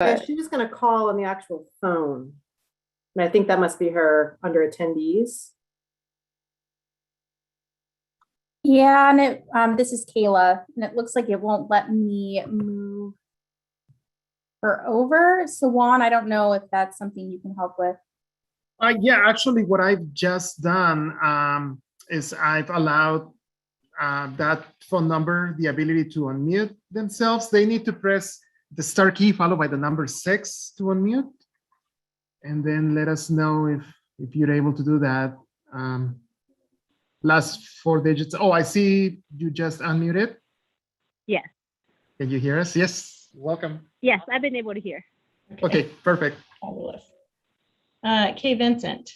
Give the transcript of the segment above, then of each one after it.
Yeah, she was gonna call on the actual phone. And I think that must be her under attendees. Yeah, and this is Kayla, and it looks like it won't let me move her over. So Juan, I don't know if that's something you can help with. Yeah, actually, what I've just done is I've allowed that phone number the ability to unmute themselves. They need to press the star key followed by the number 6 to unmute, and then let us know if you're able to do that. Last 4 digits. Oh, I see you just unmuted. Yes. Can you hear us? Yes. Welcome. Yes, I've been able to hear. Okay, perfect. Fabulous. Kay Vincent.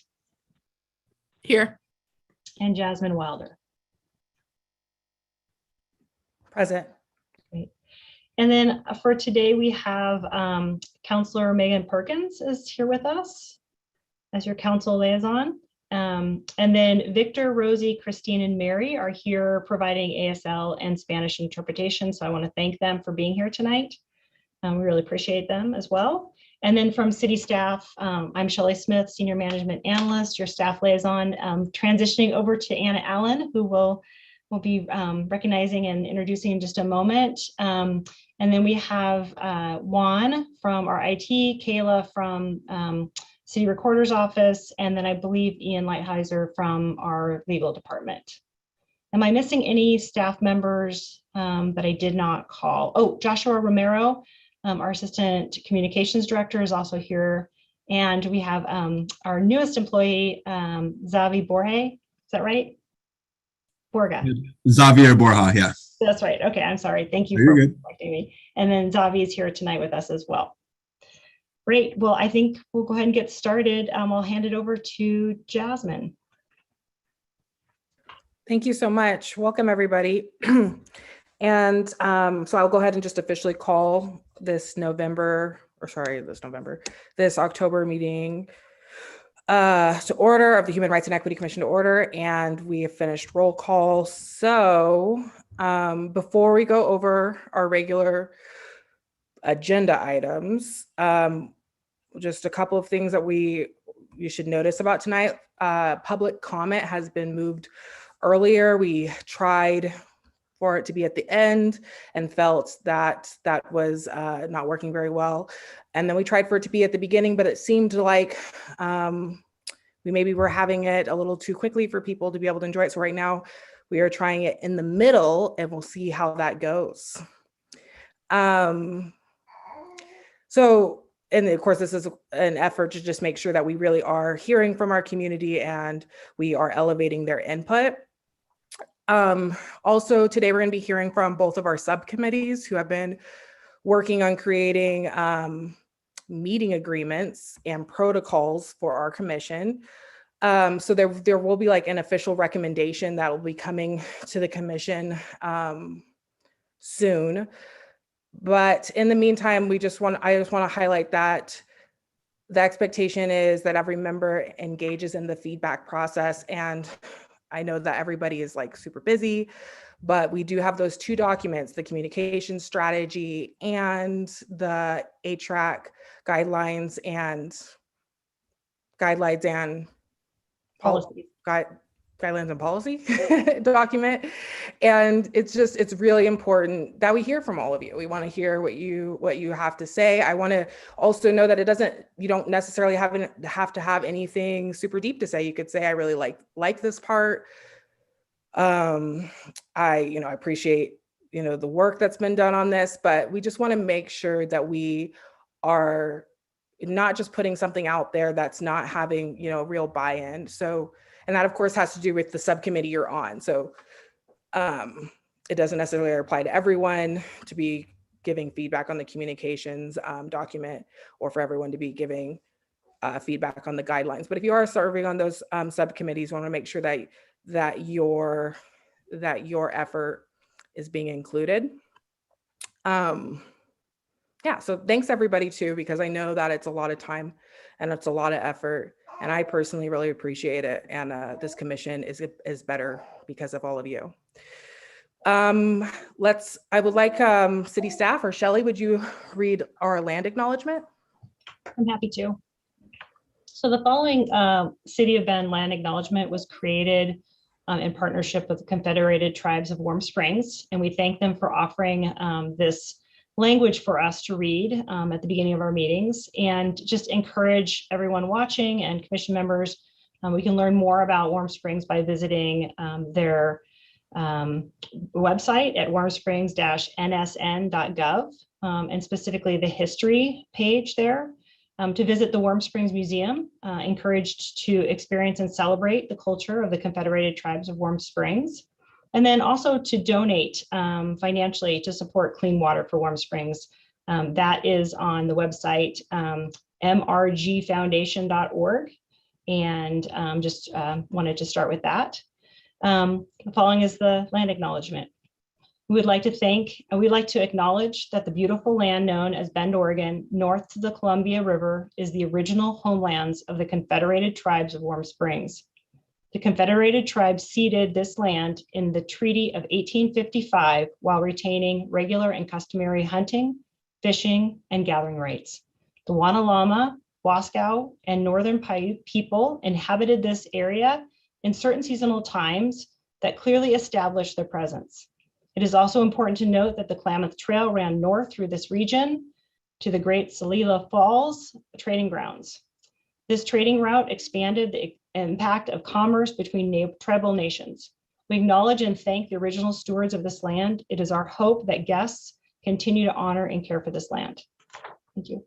Here. And Jasmine Wilder. Present. Great. And then for today, we have Counselor Megan Perkins is here with us as your council liaison. And then Victor, Rosie, Christine, and Mary are here providing ASL and Spanish interpretation. So I want to thank them for being here tonight. We really appreciate them as well. And then from city staff, I'm Shelley Smith, Senior Management Analyst, your staff liaison, transitioning over to Anna Allen, who will be recognizing and introducing in just a moment. And then we have Juan from our IT, Kayla from City Recorder's Office, and then I believe Ian Lighthizer from our legal department. Am I missing any staff members that I did not call? Oh, Joshua Romero, our Assistant Communications Director, is also here. And we have our newest employee, Xavi Borja. Is that right? Borga. Xavier Borja, yeah. That's right. Okay, I'm sorry. Thank you You're for good. correcting me. And then Xavi is here tonight with us as well. Great. Well, I think we'll go ahead and get started. I'll hand it over to Jasmine. Thank you so much. Welcome, everybody. And so I'll go ahead and just officially call this October meeting to order of the Human Rights and Equity Commission to order, and we have finished roll call. So before we go over our regular agenda items, just a couple of things that you should notice about tonight. Public comment has been moved earlier. We tried for it to be at the end and felt that that was not working very well. And then we tried for it to be at the beginning, but it seemed like we maybe were having it a little too quickly for people to be able to enjoy it. So right now we are trying it in the middle, and we'll see how that goes. So, and of course, this is an effort to just make sure that we really are hearing from our community and we are elevating their input. Also, today we're going to be hearing from both of our subcommittees who have been working on creating meeting agreements and protocols for our commission. So there will be like an official recommendation that will be coming to the commission soon. But in the meantime, I just want to highlight that the expectation is that every member engages in the feedback process. And I know that everybody is like super busy, but we do have those 2 documents, the communication strategy and the HRAC guidelines and policy document. And it's really important that we hear from all of you. We want to hear what you have to say. I want to also know that you don't necessarily have to have anything super deep to say. You could say, I really like this part. I appreciate, the work that's been done on this, but we just want to make sure that we are not just putting something out there that's not having, real buy-in. So, and that of course has to do with the subcommittee you're on. So it doesn't necessarily apply to everyone to be giving feedback on the communications document, or for everyone to be giving feedback on the guidelines. But if you are serving on those subcommittees, we want to make sure that your effort is being included. Yeah, so thanks everybody too, because I know that it's a lot of time and it's a lot of effort, and I personally really appreciate it. And this commission is better because of all of you. I would like city staff or Shelley, would you read our land acknowledgement? I'm happy to. So the following City of Bend land acknowledgement was created in partnership with the Confederated Tribes of Warm Springs, and we thank them for offering this language for us to read at the beginning of our meetings, and just encourage everyone watching and commission members. We can learn more about Warm Springs by visiting their website at warmsprings-nsn.gov, and specifically the history page there. To visit the Warm Springs Museum, encouraged to experience and celebrate the culture of the Confederated Tribes of Warm Springs, and then also to donate financially to support clean water for Warm Springs. That is on the website mrgfoundation.org, and just wanted to start with that. The following is the land acknowledgement. We'd like to acknowledge that the beautiful land known as Bend, Oregon, north to the Columbia River, is the original homelands of the Confederated Tribes of Warm Springs. The Confederated Tribes ceded this land in the Treaty of 1855 while retaining regular and customary hunting, fishing, and gathering rights. The Wanalama, Wascow, and Northern Paiute people inhabited this area in certain seasonal times that clearly established their presence. It is also important to note that the Klamath Trail ran north through this region to the Great Salila Falls trading grounds. This trading route expanded the impact of commerce between tribal nations. We acknowledge and thank the original stewards of this land. It is our hope that guests continue to honor and care for this land. Thank you.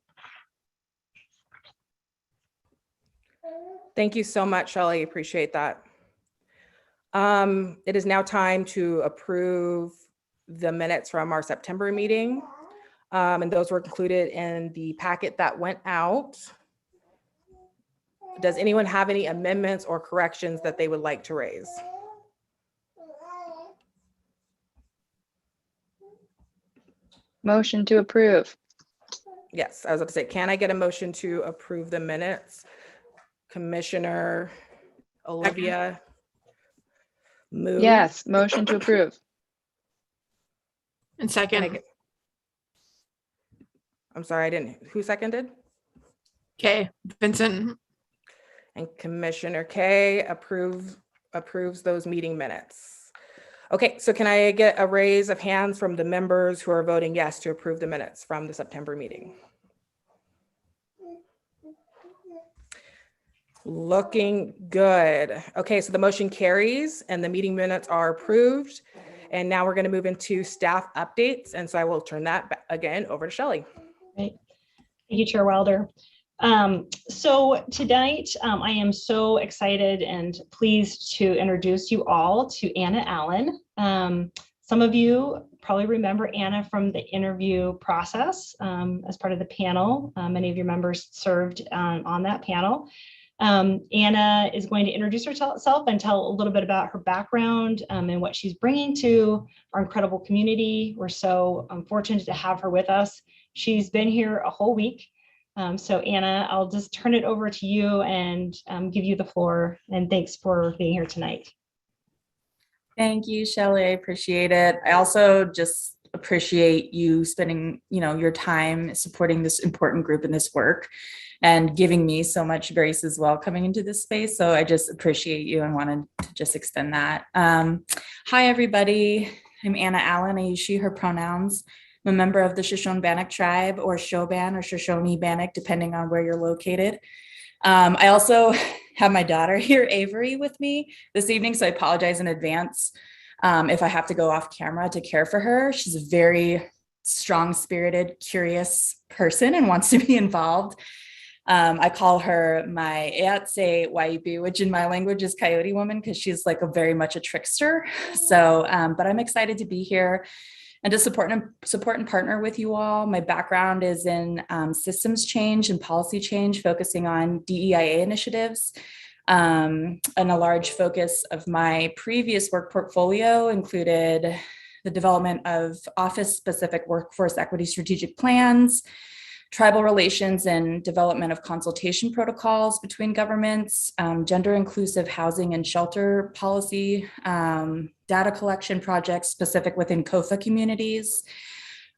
Thank you so much, Shelley. Appreciate that. It is now time to approve the minutes from our September meeting. And those were included in the packet that went out. Does anyone have any amendments or corrections that they would like to raise? Motion to approve. Yes, I was about to say, can I get a motion to approve the minutes? Commissioner Olivia? Move. Yes, motion to approve. And Can I second, get- I'm sorry, I didn't, who seconded? okay, Vincent, And Commissioner Kay approves those meeting minutes. Okay, so can I get a raise of hands from the members who are voting yes to approve the minutes from the September meeting? Looking good. Okay, so the motion carries and the meeting minutes are approved. And now we're going to move into staff updates. And so I will turn that again over to Shelley. Great. Thank you, Chair Wilder. So tonight, I am so excited and pleased to introduce you all to Anna Allen. Some of you probably remember Anna from the interview process as part of the panel. Many of your members served on that panel. Anna is going to introduce herself and tell a little bit about her background and what she's bringing to our incredible community. We're so fortunate to have her with us. She's been here a whole week. So Anna, I'll just turn it over to you and give you the floor. And thanks for being here tonight. Thank you, Shelley. I appreciate it. I also just appreciate you spending, your time supporting this important group in this work and giving me so much grace as well coming into this space. So I just appreciate you and wanted to just extend that. Hi, everybody. I'm Anna Allen. I use she, her pronouns. I'm a member of the Shoshone-Bannock tribe, or Shoban or Shoshone-Bannock, depending on where you're located. I also have my daughter here, Avery, with me this evening, so I apologize in advance if I have to go off camera to care for her. She's a very strong-spirited, curious person and wants to be involved. I call her my Eatse Waibu, which in my language is Coyote Woman, because she's like very much a trickster. So, but I'm excited to be here and to support and partner with you all. My background is in systems change and policy change, focusing on DEIA initiatives. And a large focus of my previous work portfolio included the development of office-specific workforce equity strategic plans, tribal relations and development of consultation protocols between governments, gender inclusive housing and shelter policy, data collection projects specific within COFA communities,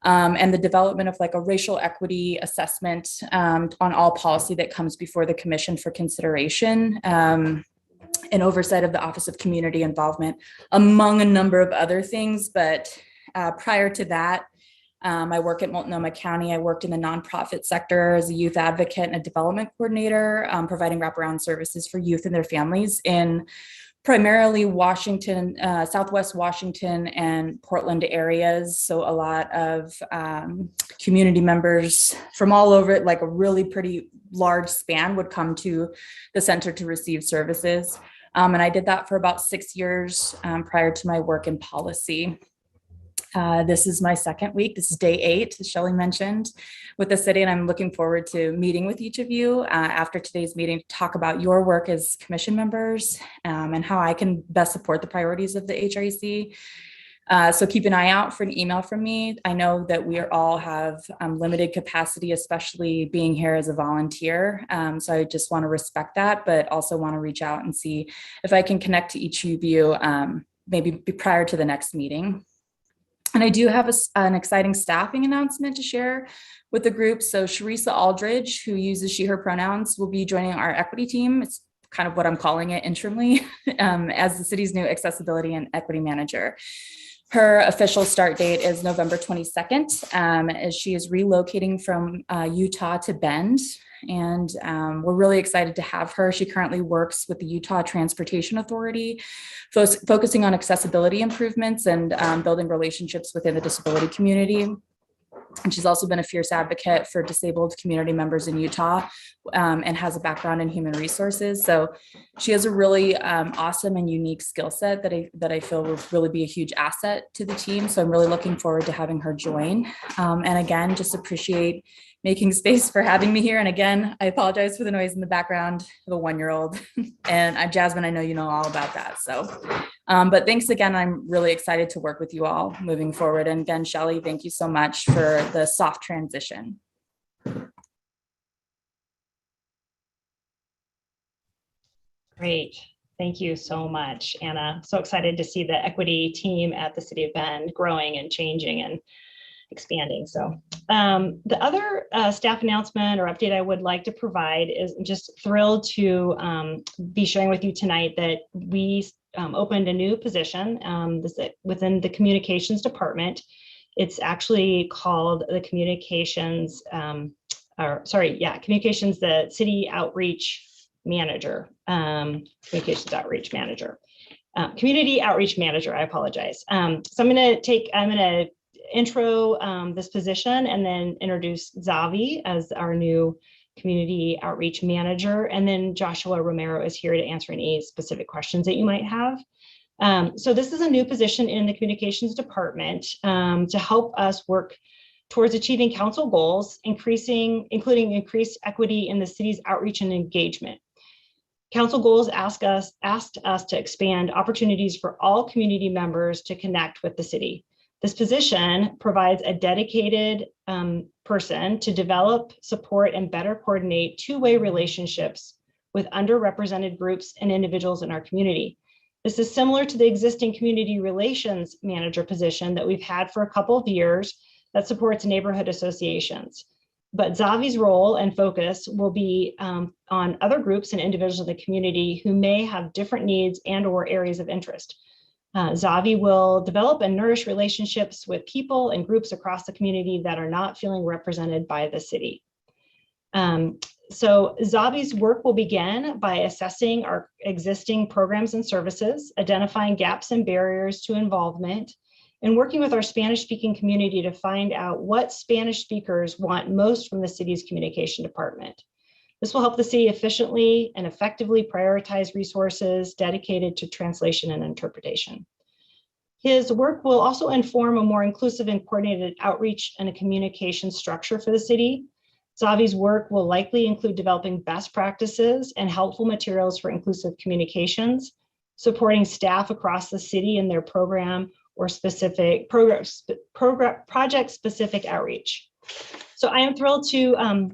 and the development of like a racial equity assessment on all policy that comes before the commission for consideration, and oversight of the Office of Community Involvement, among a number of other things. But prior to that, I work at Multnomah County. I worked in the nonprofit sector as a youth advocate and a development coordinator, providing wraparound services for youth and their families in primarily Washington, Southwest Washington and Portland areas. So a lot of community members from all over, like a really pretty large span, would come to the center to receive services. And I did that for about 6 years prior to my work in policy. This is my second week. This is day 8, as Shelley mentioned, with the city, and I'm looking forward to meeting with each of you after today's meeting to talk about your work as commission members and how I can best support the priorities of the HREC. So keep an eye out for an email from me. I know that we all have limited capacity, especially being here as a volunteer. So I just want to respect that, but also want to reach out and see if I can connect to each of you maybe prior to the next meeting. And I do have an exciting staffing announcement to share with the group. So Sharisa Aldridge, who uses she, her pronouns, will be joining our equity team. It's kind of what I'm calling it interimly as the city's new accessibility and equity manager. Her official start date is November 22nd, as she is relocating from Utah to Bend. And we're really excited to have her. She currently works with the Utah Transportation Authority, focusing on accessibility improvements and building relationships within the disability community. And she's also been a fierce advocate for disabled community members in Utah and has a background in human resources. So she has a really awesome and unique skill set that I feel will really be a huge asset to the team. So I'm really looking forward to having her join. And again, just appreciate making space for having me here. And again, I apologize for the noise in the background of a 1-year-old. And Jasmine, I know you know all about that. So, but thanks again. I'm really excited to work with you all moving forward. And again, Shelley, thank you so much for the soft transition. Great. Thank you so much, Anna. So excited to see the equity team at the City of Bend growing and changing and expanding. So the other staff announcement or update I would like to provide is just thrilled to be sharing with you tonight that we opened a new position within the communications department. It's actually called the communications, the city outreach manager, communications outreach manager, community outreach manager, I apologize. So I'm going to intro this position and then introduce Zavi as our new community outreach manager. And then Joshua Romero is here to answer any specific questions that you might have. So this is a new position in the communications department to help us work towards achieving council goals, including increased equity in the city's outreach and engagement. Council goals asked us to expand opportunities for all community members to connect with the city. This position provides a dedicated person to develop, support, and better coordinate two-way relationships with underrepresented groups and individuals in our community. This is similar to the existing community relations manager position that we've had for a couple of years that supports neighborhood associations. But Zavi's role and focus will be on other groups and individuals in the community who may have different needs and/or areas of interest. Zavi will develop and nourish relationships with people and groups across the community that are not feeling represented by the city. So Zavi's work will begin by assessing our existing programs and services, identifying gaps and barriers to involvement, and working with our Spanish-speaking community to find out what Spanish speakers want most from the city's communication department. This will help the city efficiently and effectively prioritize resources dedicated to translation and interpretation. His work will also inform a more inclusive and coordinated outreach and a communication structure for the city. Zavi's work will likely include developing best practices and helpful materials for inclusive communications, supporting staff across the city in their program or specific project-specific outreach. So I am thrilled to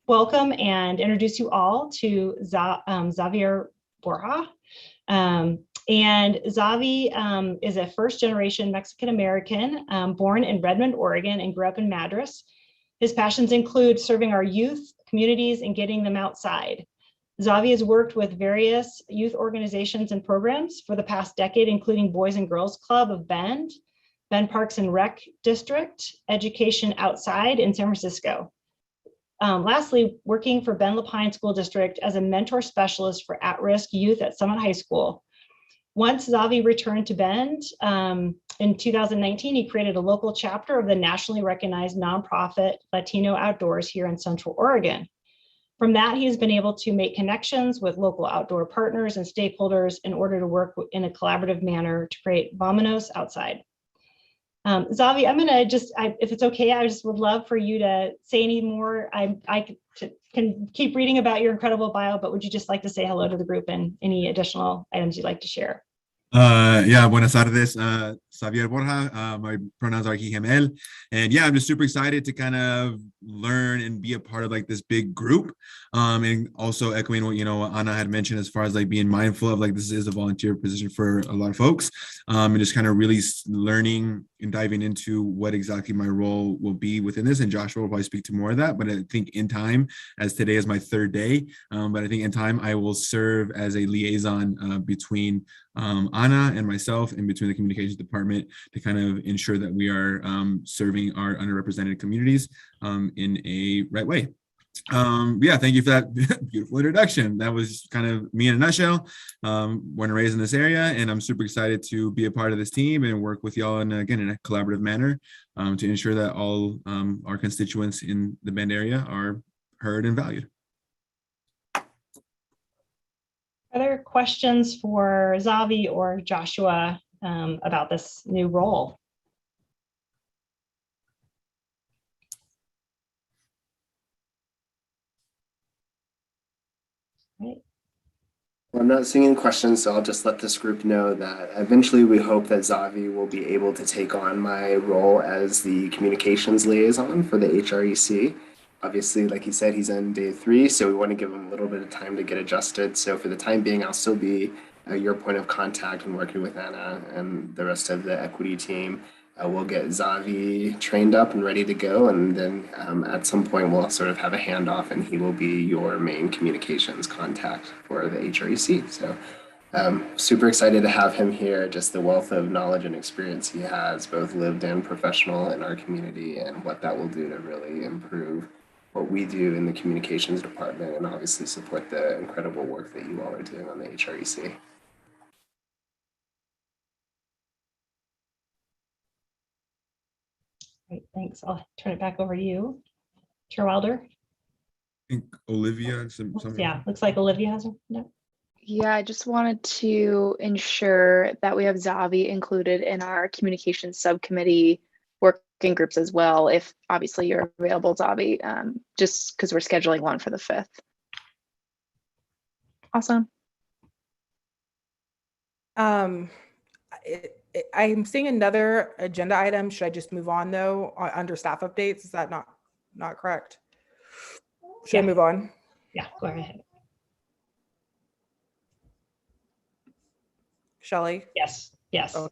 welcome and introduce you all to Xavier Borja. And Xavi is a first-generation Mexican-American born in Redmond, Oregon, and grew up in Madras. His passions include serving our youth, communities, and getting them outside. Xavi has worked with various youth organizations and programs for the past decade, including Boys and Girls Club of Bend Parks and Rec District, Education Outside in San Francisco. Lastly, working for Bend Lapine School District as a mentor specialist for at-risk youth at Summit High School. Once Xavi returned to Bend in 2019, he created a local chapter of the nationally recognized nonprofit Latino Outdoors here in Central Oregon. From that, he has been able to make connections with local outdoor partners and stakeholders in order to work in a collaborative manner to create Vámonos Outside. Xavi, I'm gonna just, if it's okay, I just would love for you to say any more. I can keep reading about your incredible bio, but would you just like to say hello to the group and any additional items you'd like to share? Yeah, buenas tardes, Xavier Borja. My pronouns are he, him, él. And yeah, I'm just super excited to kind of learn and be a part of like this big group. And also echoing what, Anna had mentioned as far as like being mindful of like, this is a volunteer position for a lot of folks. And just kind of really learning and diving into what exactly my role will be within this. And Joshua will probably speak to more of that, but I think in time, as today is my third day, but I think in time I will serve as a liaison between Anna and myself in between the communications department to kind of ensure that we are serving our underrepresented communities in a right way. Yeah, thank you for that beautiful introduction. That was kind of me in a nutshell. Born and raised in this area, and I'm super excited to be a part of this team and work with y'all in, again, in a collaborative manner to ensure that all our constituents in the Bend area are heard and valued. Other questions for Xavi or Joshua about this new role? Right. Well, I'm not seeing any questions, so I'll just let this group know that eventually we hope that Xavi will be able to take on my role as the communications liaison for the HREC. Obviously, like he said, he's on day 3, so we want to give him a little bit of time to get adjusted. So for the time being, I'll still be your point of contact and working with Anna and the rest of the equity team. We'll get Xavi trained up and ready to go, and then at some point we'll sort of have a handoff, and he will be your main communications contact for the HREC. So super excited to have him here. Just the wealth of knowledge and experience he has, both lived and professional, in our community, and what that will do to really improve what we do in the communications department, and obviously support the incredible work that you all are doing on the HREC. Great, thanks. I'll turn it back over to you, Chair Wilder. I think Olivia. Yeah, looks like Olivia has her. No. Yeah, I just wanted to ensure that we have Xavi included in our communications subcommittee working groups as well, if obviously you're available, Xavi, just because we're scheduling one for the 5th. Awesome. I'm seeing another agenda item. Should I just move on though, under staff updates? Is that not correct? Should I move on? Yeah, go ahead. Shelley? Yes, yes. Okay.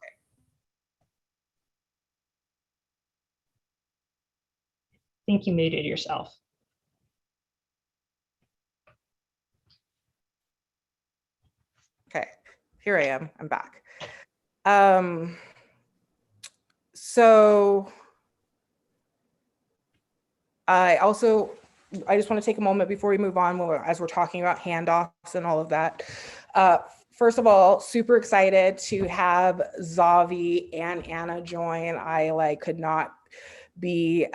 I think you muted yourself. Okay, here I am. I'm back. So I just want to take a moment before we move on, as we're talking about handoffs and all of that. First of all, super excited to have Xavi and Anna join. I could not be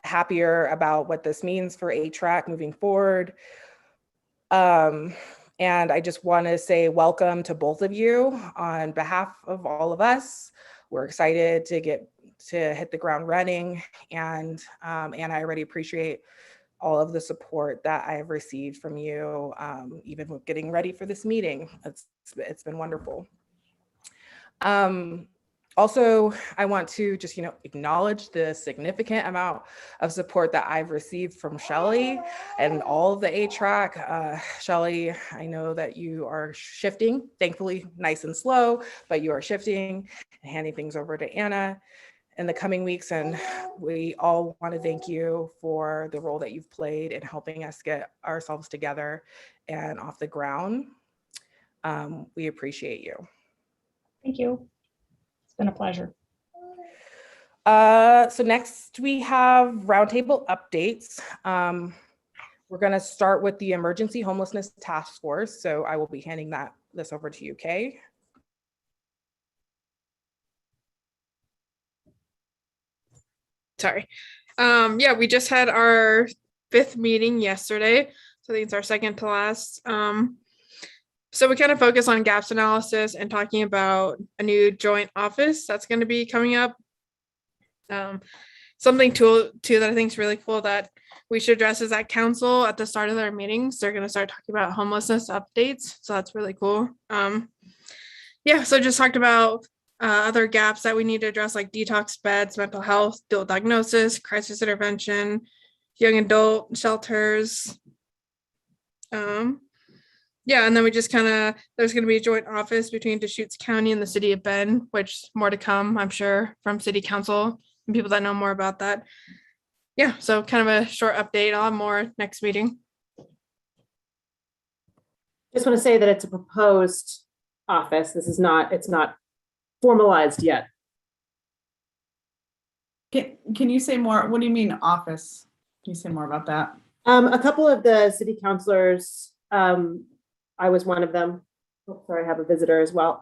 happier about what this means for HRAC moving forward. And I just want to say welcome to both of you on behalf of all of us. We're excited to hit the ground running, and I already appreciate all of the support that I have received from you, even with getting ready for this meeting. It's been wonderful. Also, I want to just, acknowledge the significant amount of support that I've received from Shelley and all of the HRAC. Shelley, I know that you are shifting, thankfully nice and slow, but you are shifting and handing things over to Anna in the coming weeks. And we all want to thank you for the role that you've played in helping us get ourselves together and off the ground. We appreciate you. Thank you. It's been a pleasure. So next we have Roundtable Updates. We're going to start with the Emergency Homelessness Task Force. So I will be handing this over to you, Kay. Sorry. Yeah, we just had our 5th meeting yesterday. So I think it's our second to last. So we kind of focus on gaps analysis and talking about a new joint office that's going to be coming up. Something too that I think is really cool that we should address is that council at the start of their meetings, they're going to start talking about homelessness updates. So that's really cool. Yeah, so just talked about other gaps that we need to address, like detox beds, mental health, dual diagnosis, crisis intervention, young adult shelters. Yeah, and then we just there's going to be a joint office between Deschutes County and the city of Bend, which more to come, I'm sure, from city council and people that know more about that. Yeah, so kind of a short update. I'll have more next meeting. Just want to say that it's a proposed office. It's not formalized yet. Can you say more? What do you mean office? Can you say more about that? A couple of the city councilors, I was one of them. Oh, sorry, I have a visitor as well.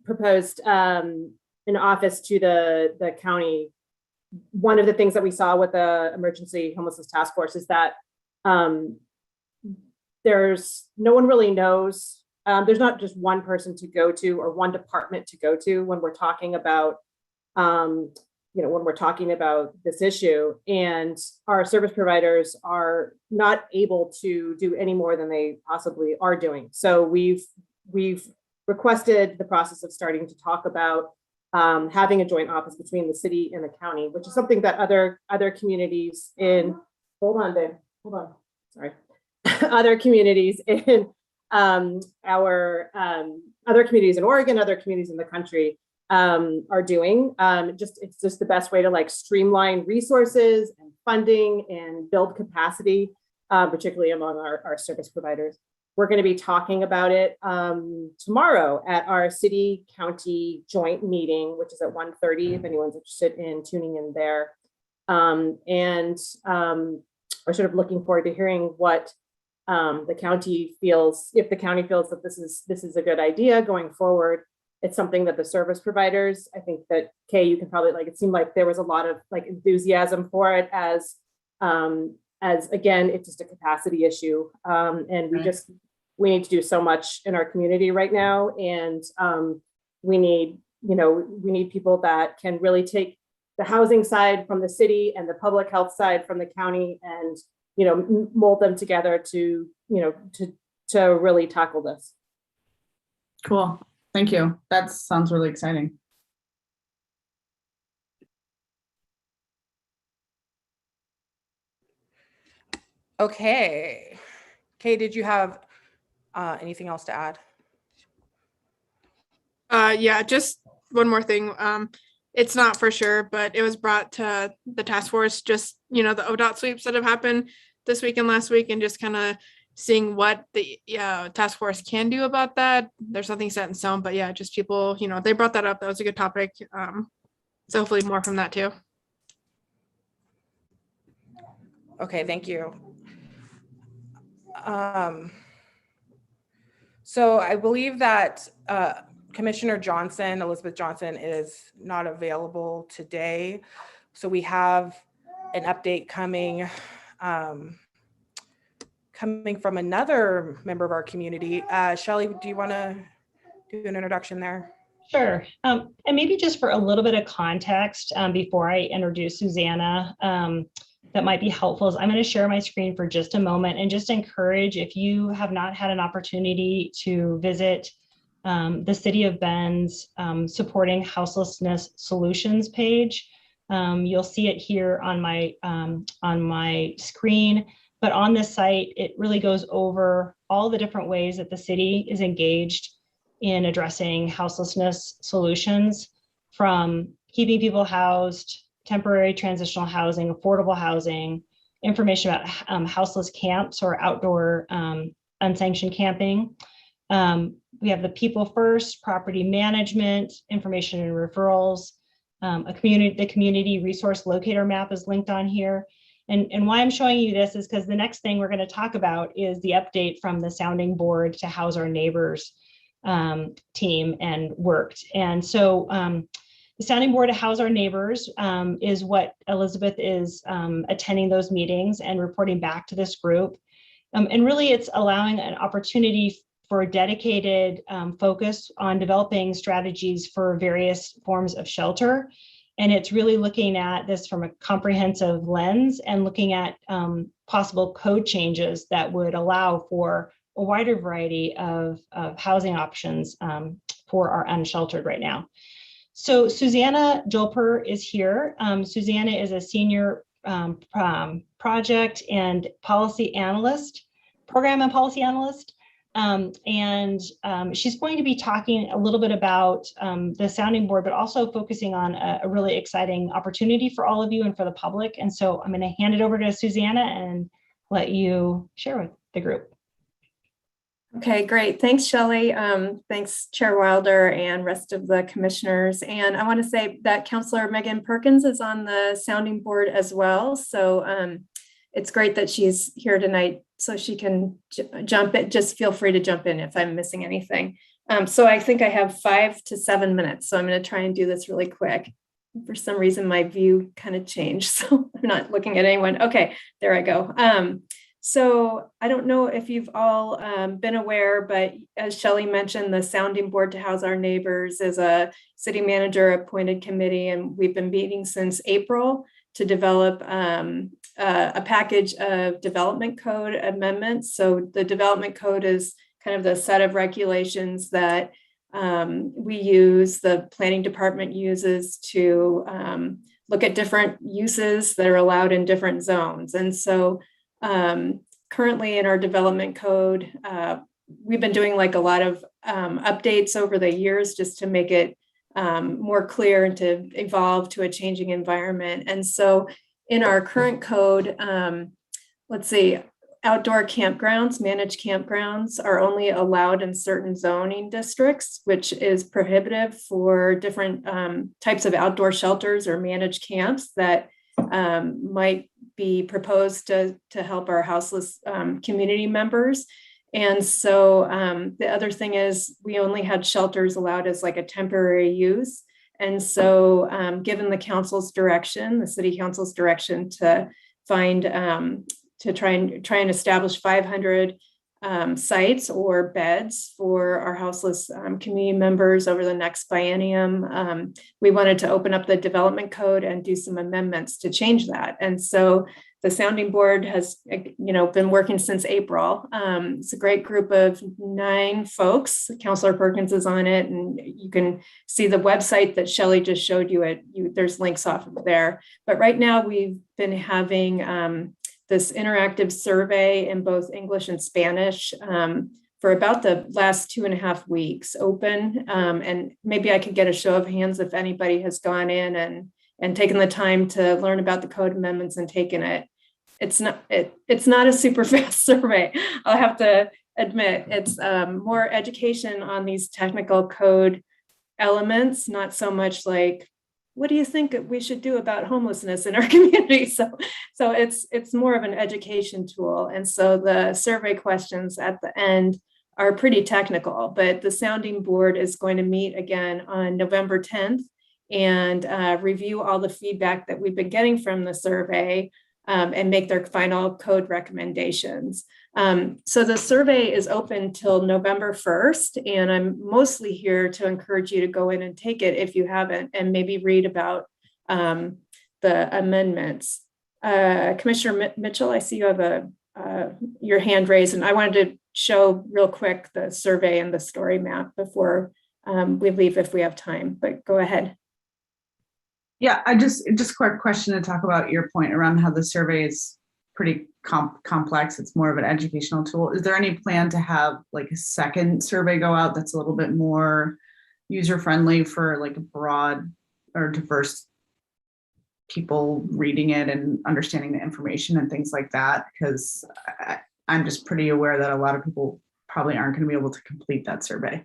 Proposed an office to the county. One of the things that we saw with the Emergency Homelessness Task Force is that there's no one really knows. There's not just one person to go to or one department to go to when we're talking about when we're talking about this issue, and our service providers are not able to do any more than they possibly are doing. So we've requested the process of starting to talk about having a joint office between the city and the county, which is something that other communities in, other communities in other communities in Oregon, other communities in the country are doing. It's just the best way to streamline resources and funding and build capacity, particularly among our service providers. We're going to be talking about it tomorrow at our city county joint meeting, which is at 1:30 if anyone's interested in tuning in there. We're sort of looking forward to hearing what the county feels, if the county feels that this is a good idea going forward. It's something that the service providers, I think that Kay, you can probably it seemed like there was a lot of enthusiasm for it as again, it's just a capacity issue. And we need to do so much in our community right now. And we need people that can really take the housing side from the city and the public health side from the county and, mold them together to really tackle this. Cool. Thank you. That sounds really exciting. Okay. Kay, did you have anything else to add? Yeah, just one more thing. It's not for sure, but it was brought to the task force, just, the ODOT sweeps that have happened this week and last week, and just kind of seeing what the task force can do about that. There's nothing set in stone, but yeah, just people, they brought that up. That was a good topic. So hopefully more from that too. Okay, thank you. So I believe that Commissioner Elizabeth Johnson is not available today. So we have an update coming from another member of our community. Shelley, do you want to do an introduction there? Sure. And maybe just for a little bit of context before I introduce Susanna, that might be helpful is I'm going to share my screen for just a moment and just encourage, if you have not had an opportunity to visit the City of Bend's supporting houselessness solutions page. You'll see it here on my screen, but on this site, it really goes over all the different ways that the city is engaged in addressing houselessness solutions, from keeping people housed, temporary transitional housing, affordable housing, information about houseless camps or outdoor unsanctioned camping. We have the people first, property management, information and referrals. The community resource locator map is linked on here. And why I'm showing you this is because the next thing we're going to talk about is the update from the sounding board to House Our Neighbors team and worked. And so the sounding board to House Our Neighbors is what Elizabeth is attending those meetings and reporting back to this group. And really it's allowing an opportunity for a dedicated focus on developing strategies for various forms of shelter. And it's really looking at this from a comprehensive lens and looking at possible code changes that would allow for a wider variety of housing options for our unsheltered right now. So Susanna Jolper is here. Susanna is a senior project and policy analyst, program and policy analyst. She's going to be talking a little bit about the sounding board, but also focusing on a really exciting opportunity for all of you and for the public. And so I'm going to hand it over to Susanna and let you share with the group. Okay, great. Thanks, Shelley. Thanks, Chair Wilder and rest of the commissioners. And I want to say that Councilor Megan Perkins is on the sounding board as well. So it's great that she's here tonight so she can jump in. Just feel free to jump in if I'm missing anything. So I think I have 5 to 7 minutes. So I'm going to try and do this really quick. For some reason, my view kind of changed. So I'm not looking at anyone. Okay, there I go. So I don't know if you've all been aware, but as Shelley mentioned, the Sounding Board to House Our Neighbors is a city manager appointed committee, and we've been meeting since April to develop a package of development code amendments. So the development code is kind of the set of regulations that we use, the planning department uses to look at different uses that are allowed in different zones. And so currently in our development code, we've been doing like a lot of updates over the years just to make it more clear and to evolve to a changing environment. And so in our current code, let's see, outdoor campgrounds, managed campgrounds are only allowed in certain zoning districts, which is prohibitive for different types of outdoor shelters or managed camps that might be proposed to help our houseless community members. And so the other thing is we only had shelters allowed as like a temporary use. And so given the council's direction, the city council's direction to find, to try and establish 500 sites or beds for our houseless community members over the next biennium, we wanted to open up the development code and do some amendments to change that. And so the sounding board has, been working since April. It's a great group of 9 folks. Councilor Perkins is on it, and you can see the website that Shelley just showed you. There's links off of there. But right now we've been having this interactive survey in both English and Spanish for about the last 2.5 weeks open. And maybe I could get a show of hands if anybody has gone in and taken the time to learn about the code amendments and taken it. It's not a super fast survey, I'll have to admit. It's more education on these technical code elements, not so much like, what do you think we should do about homelessness in our community? So it's more of an education tool. And so the survey questions at the end are pretty technical, but the sounding board is going to meet again on November 10th and review all the feedback that we've been getting from the survey and make their final code recommendations. So the survey is open till November 1st, and I'm mostly here to encourage you to go in and take it if you haven't, and maybe read about the amendments. Commissioner Mitchell, I see you have your hand raised, and I wanted to show real quick the survey and the story map before we leave if we have time, but go ahead. Yeah, just a quick question to talk about your point around how the survey is pretty complex. It's more of an educational tool. Is there any plan to have like a second survey go out that's a little bit more user-friendly for like a broad or diverse people reading it and understanding the information and things like that? Because I'm just pretty aware that a lot of people probably aren't going to be able to complete that survey.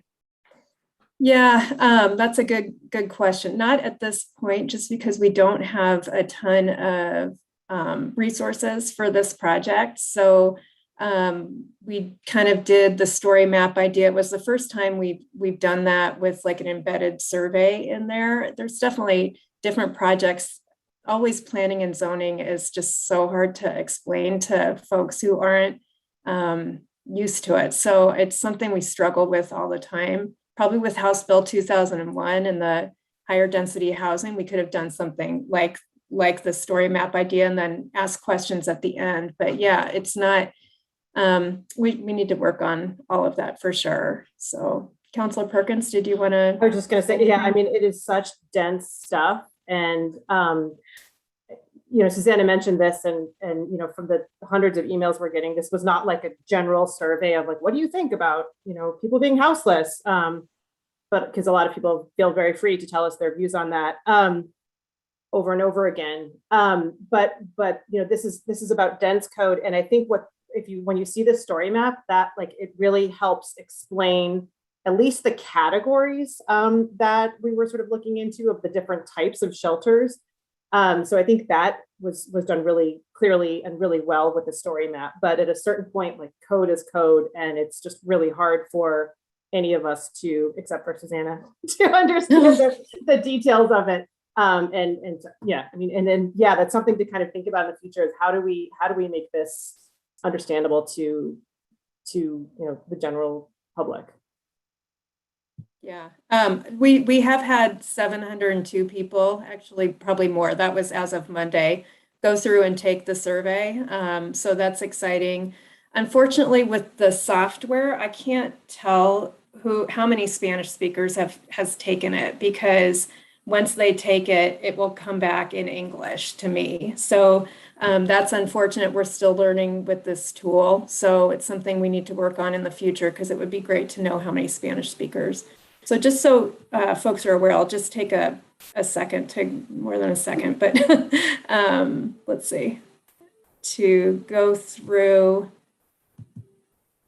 Yeah, that's a good question. Not at this point, just because we don't have a ton of resources for this project. So we kind of did the story map idea. It was the first time we've done that with like an embedded survey in there. There's definitely different projects. Always planning and zoning is just so hard to explain to folks who aren't used to it. So it's something we struggle with all the time. Probably with House Bill 2001 and the higher density housing, we could have done something like the story map idea and then ask questions at the end. But yeah, it's not, we need to work on all of that for sure. So Councilor Perkins, did you want to? I was just going to say, yeah, I mean, it is such dense stuff. And, you know, Susanna mentioned this and, you know, from the hundreds of emails we're getting, this was not like a general survey of like, what do you think about, you know, people being houseless? But because a lot of people feel very free to tell us their views on that over and over again. But you know, this is about dense code. And I think when you see the story map, that like, it really helps explain at least the categories that we were sort of looking into of the different types of shelters. So I think that was done really clearly and really well with the story map. But at a certain point, like code is code, and it's just really hard for any of us to, except for Susanna, to understand the details of it. Yeah, I mean, and then yeah, that's something to kind of think about in the future is how do we make this understandable to you know, the general public. Yeah, we have had 702 people, actually probably more, that was as of Monday, go through and take the survey. So that's exciting. Unfortunately, with the software, I can't tell how many Spanish speakers has taken it, because once they take it, it will come back in English to me. So that's unfortunate. We're still learning with this tool. So it's something we need to work on in the future, because it would be great to know how many Spanish speakers. So just so folks are aware, I'll just take a second, more than a second, but let's see, to go through.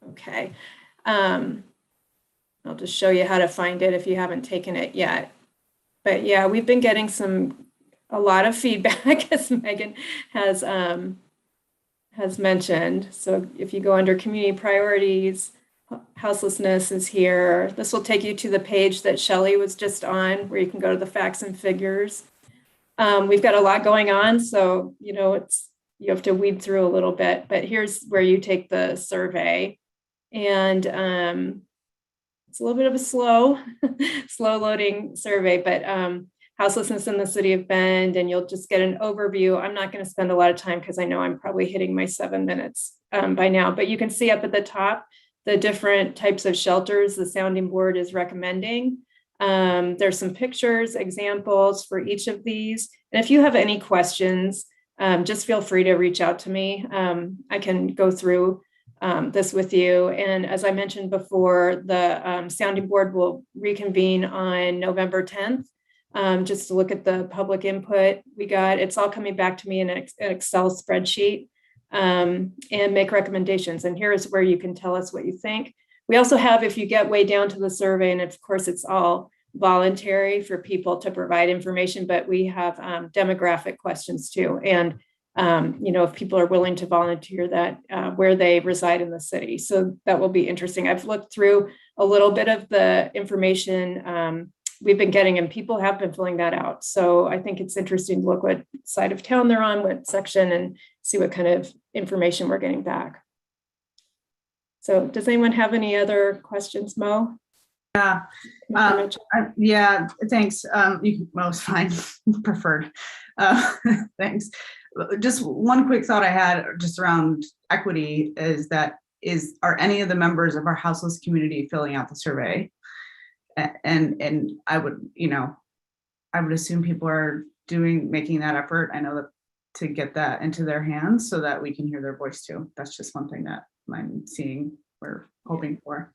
Okay. I'll just show you how to find it if you haven't taken it yet. But yeah, we've been getting a lot of feedback, as Megan has mentioned. So if you go under community priorities, houselessness is here. This will take you to the page that Shelley was just on, where you can go to the facts and figures. We've got a lot going on, so you know, you have to weed through a little bit, but here's where you take the survey. And it's a little bit of a slow loading survey, but houselessness in the city of Bend, and you'll just get an overview. I'm not going to spend a lot of time because I know I'm probably hitting my 7 minutes by now, but you can see up at the top the different types of shelters the sounding board is recommending. There's some pictures, examples for each of these. And if you have any questions, just feel free to reach out to me. I can go through this with you. And as I mentioned before, the sounding board will reconvene on November 10th, just to look at the public input we got. It's all coming back to me in an Excel spreadsheet, and make recommendations. And here's where you can tell us what you think. We also have, if you get way down to the survey, and of course it's all voluntary for people to provide information, but we have demographic questions too. And you know, if people are willing to volunteer that, where they reside in the city. So that will be interesting. I've looked through a little bit of the information we've been getting, and people have been filling that out. So I think it's interesting to look what side of town they're on, what section, and see what kind of information we're getting back. So does anyone have any other questions, Mo? Yeah, yeah, thanks. Mo's fine, preferred. Thanks. Just one quick thought I had just around equity is that are any of the members of our houseless community filling out the survey? And I would, I would assume people are making that effort. I know that to get that into their hands so that we can hear their voice too. That's just one thing that I'm seeing we're hoping for.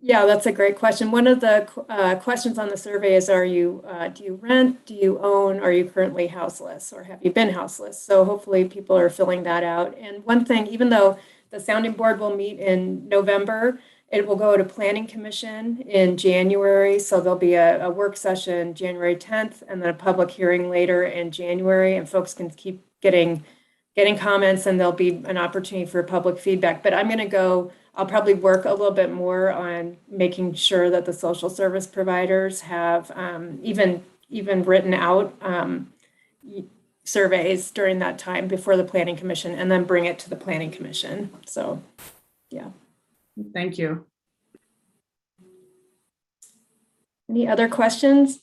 Yeah, that's a great question. One of the questions on the survey is, do you rent, do you own, are you currently houseless, or have you been houseless? So hopefully people are filling that out. And one thing, even though the sounding board will meet in November, it will go to Planning Commission in January. So there'll be a work session January 10th and then a public hearing later in January, and folks can keep getting comments, and there'll be an opportunity for public feedback. But I'll probably work a little bit more on making sure that the social service providers have even written out surveys during that time before the Planning Commission, and then bring it to the Planning Commission. So, yeah. Thank you. Any other questions?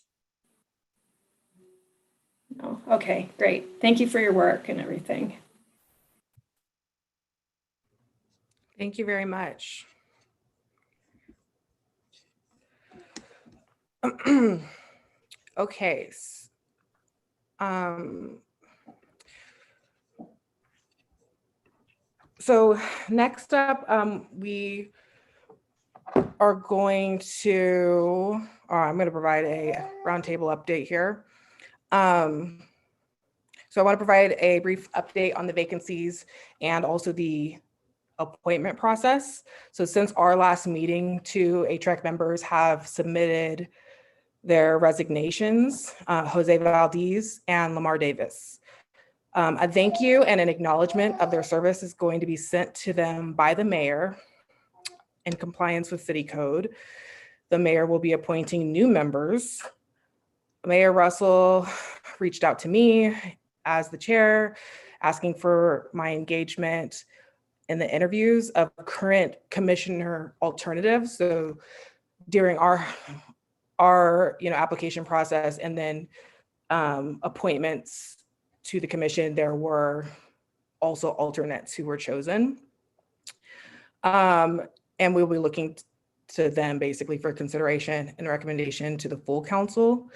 No. Okay, great. Thank you for your work and everything. Thank you very much. Okay. So next up, we are going to, I'm going to provide a roundtable update here. So I want to provide a brief update on the vacancies and also the appointment process. So since our last meeting, 2 HREC members have submitted their resignations, Jose Valdez and Lamar Davis. A thank you and an acknowledgement of their service is going to be sent to them by the mayor in compliance with city code. The mayor will be appointing new members. Mayor Russell reached out to me as the chair, asking for my engagement in the interviews of current commissioner alternatives. So during our application process and then appointments to the commission, there were also alternates who were chosen. And we'll be looking to them basically for consideration and recommendation to the full council.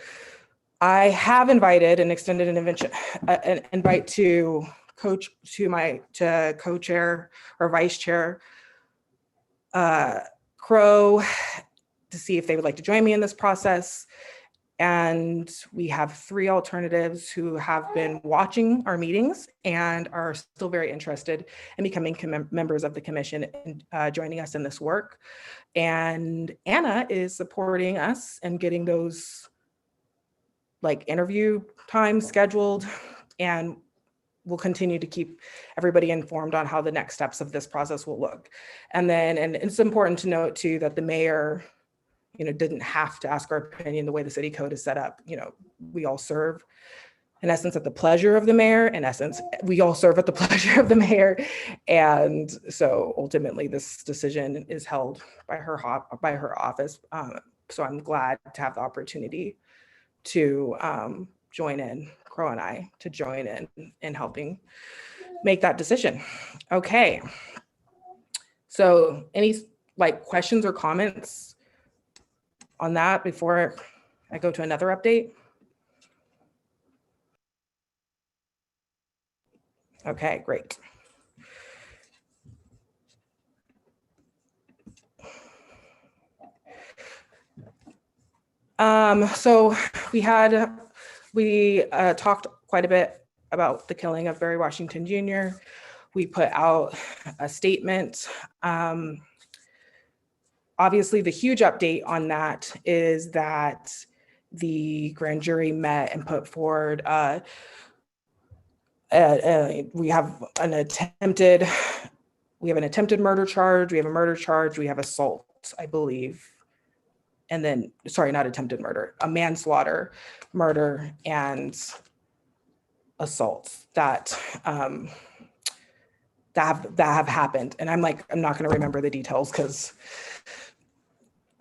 I have invited and extended an invite to co-chair or vice chair Crow to see if they would like to join me in this process. And we have 3 alternatives who have been watching our meetings and are still very interested in becoming members of the commission and joining us in this work. And Anna is supporting us and getting those interview times scheduled, and we'll continue to keep everybody informed on how the next steps of this process will look. And it's important to note too that the mayor didn't have to ask our opinion. The way the city code is set up, we all serve in essence at the pleasure of the mayor. In essence, we all serve at the pleasure of the mayor. And so ultimately this decision is held by her office. So I'm glad to have the opportunity to join in, Crow and I, to join in helping make that decision. Okay. So any questions or comments on that before I go to another update? Okay, great. So we talked quite a bit about the killing of Barry Washington Jr. We put out a statement. Obviously, the huge update on that is that the grand jury met and put forward, we have an attempted murder charge, we have a murder charge, we have assault, I believe. And then, sorry, not attempted murder, a manslaughter, murder, and assaults that have happened. And I'm not going to remember the details because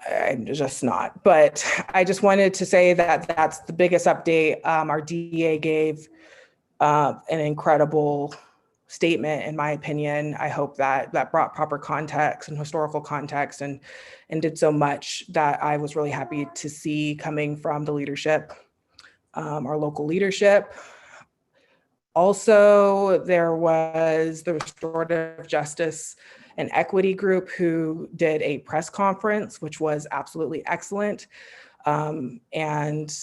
I'm just not. But I just wanted to say that that's the biggest update. Our DA gave an incredible statement, in my opinion. I hope that that brought proper context and historical context and did so much that I was really happy to see coming from the leadership, our local leadership. Also, there was the Restorative Justice and Equity group who did a press conference, which was absolutely excellent, and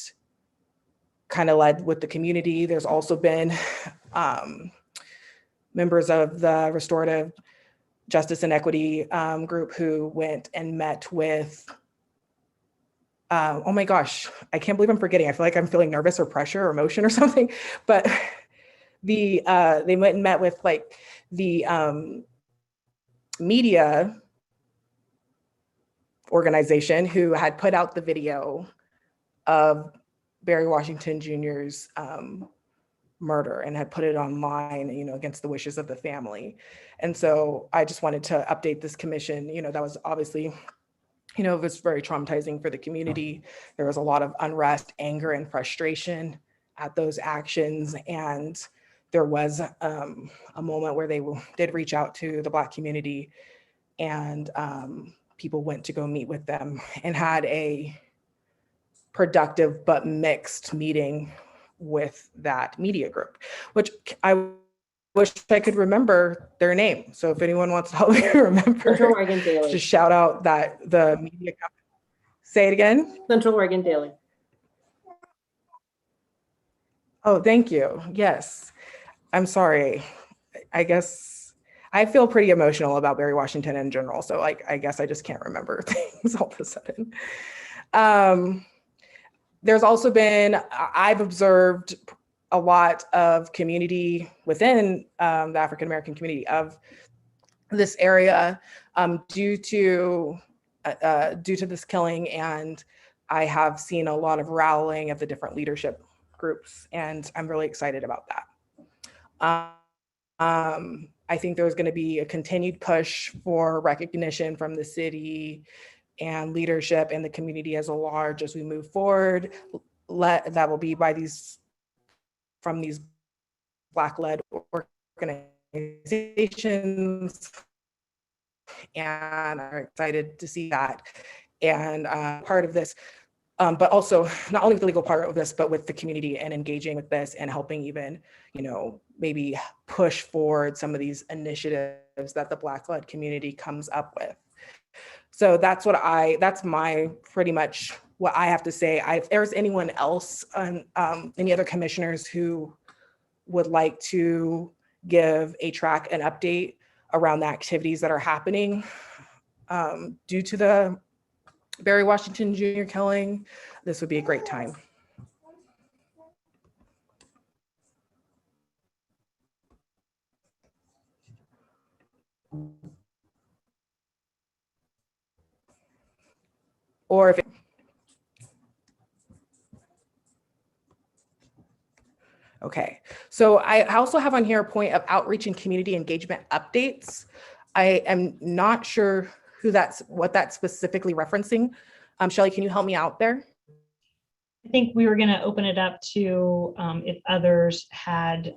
kind of led with the community. There's also been members of the Restorative Justice and Equity group who went and met with, oh my gosh, I can't believe I'm forgetting. I feel like I'm feeling nervous or pressure or emotion or something, but they went and met with like the media organization who had put out the video of Barry Washington Jr.'s murder and had put it online, against the wishes of the family. And so I just wanted to update this commission. That was obviously, it was very traumatizing for the community. There was a lot of unrest, anger, and frustration at those actions. And there was a moment where they did reach out to the Black community, and people went to go meet with them and had a productive but mixed meeting with that media group, which I wish I could remember their name. So if anyone wants to help me remember, Central Oregon Daily. just shout out that the media company. Say it again. Central Oregon Daily. Oh, thank you. Yes. I'm sorry. I guess I feel pretty emotional about Barry Washington in general. So I guess I just can't remember things all of a sudden. There's also been, I've observed a lot of community within the African-American community of this area due to this killing. And I have seen a lot of rallying of the different leadership groups, and I'm really excited about that. I think there's going to be a continued push for recognition from the city and leadership and the community as a large as we move forward. That will be from these Black-led organizations, and I'm excited to see that. And part of this, but also not only with the legal part of this, but with the community and engaging with this and helping even, maybe push forward some of these initiatives that the Black-led community comes up with. So that's my pretty much what I have to say. If there's anyone else, any other commissioners who would like to give ATRAC an update around the activities that are happening due to the Barry Washington Jr. killing, this would be a great time. Or if okay, so I also have on here a point of outreach and community engagement updates. I am not sure what that's specifically referencing. Shelley, can you help me out there? I think we were going to open it up to if others had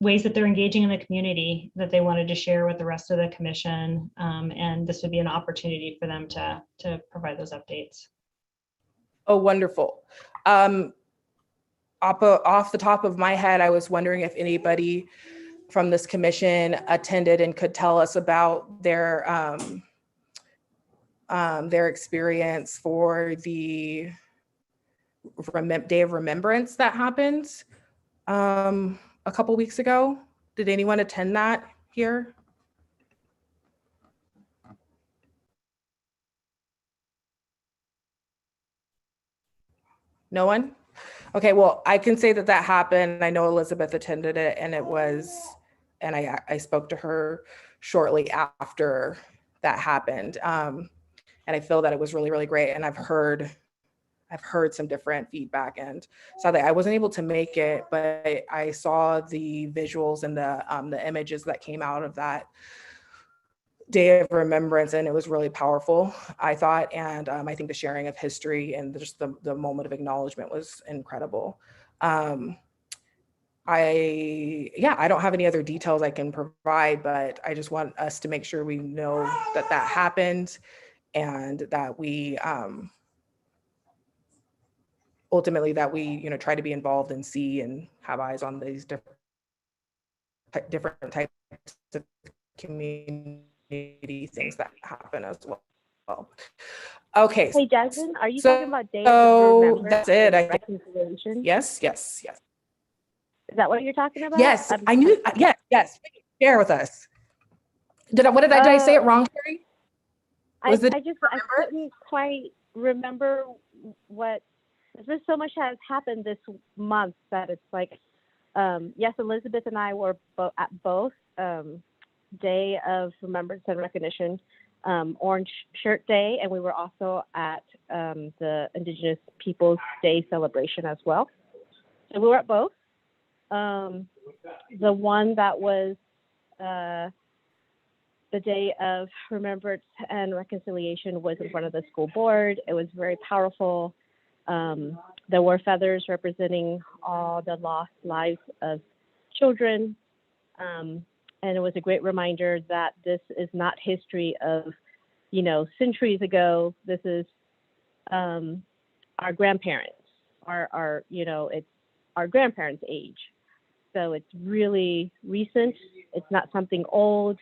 ways that they're engaging in the community that they wanted to share with the rest of the commission, and this would be an opportunity for them to provide those updates. Oh, wonderful. Off the top of my head, I was wondering if anybody from this commission attended and could tell us about their experience for the Day of Remembrance that happened a couple weeks ago. Did anyone attend that here? No one? Okay, well, I can say that happened. I know Elizabeth attended it, and I spoke to her shortly after that happened. And I feel that it was really, really great. And I've heard some different feedback, and sadly I wasn't able to make it, but I saw the visuals and the images that came out of that Day of Remembrance, and it was really powerful, I thought. And I think the sharing of history and just the moment of acknowledgement was incredible. I don't have any other details I can provide, but I just want us to make sure we know that that happened and that we ultimately that we try to be involved and see and have eyes on these different types of community things that happen as well. Okay. Hey, Jasmine, are you so, talking about Day of Remembrance that's it. and Reconciliation? Yes. Is that what you're talking about? Yes, I knew. Yes. Share with us. What did I say it wrong, Carrie? I couldn't quite remember what. There's so much has happened this month that it's like, yes, Elizabeth and I were at both Day of Remembrance and Recognition, Orange Shirt Day, and we were also at the Indigenous Peoples Day celebration as well. So we were at both. The one that was the Day of Remembrance and Reconciliation was in front of the school board. It was very powerful. There were feathers representing all the lost lives of children. And it was a great reminder that this is not history of, centuries ago. This is our grandparents, it's our grandparents' age. So it's really recent. It's not something old.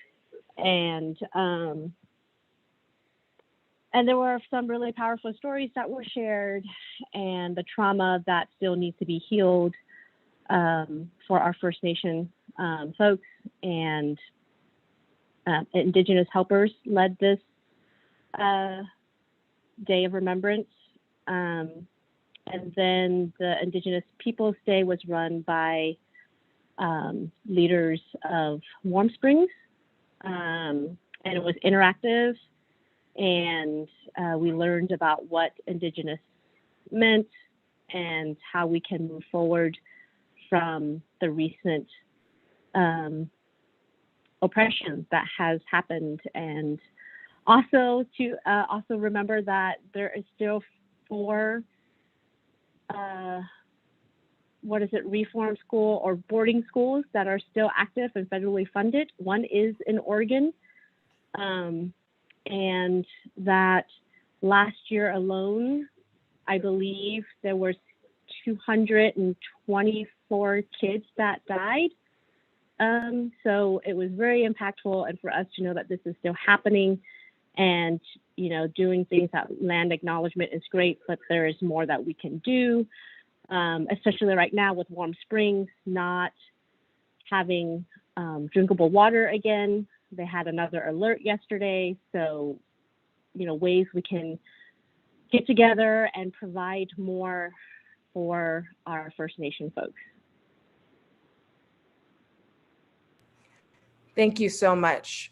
And there were some really powerful stories that were shared and the trauma that still needs to be healed for our First Nation folks, and Indigenous helpers led this Day of Remembrance. And then the Indigenous Peoples Day was run by leaders of Warm Springs, and it was interactive, and we learned about what Indigenous meant and how we can move forward from the recent oppression that has happened, and also to also remember that there is still 4 reform school or boarding schools that are still active and federally funded. One is in Oregon, and that last year alone, I believe there were 224 kids that died. So it was very impactful, and for us to know that this is still happening, and doing things at Land Acknowledgement is great, but there is more that we can do, especially right now with Warm Springs not having drinkable water again. They had another alert yesterday, so ways we can get together and provide more for our First Nation folks. Thank you so much.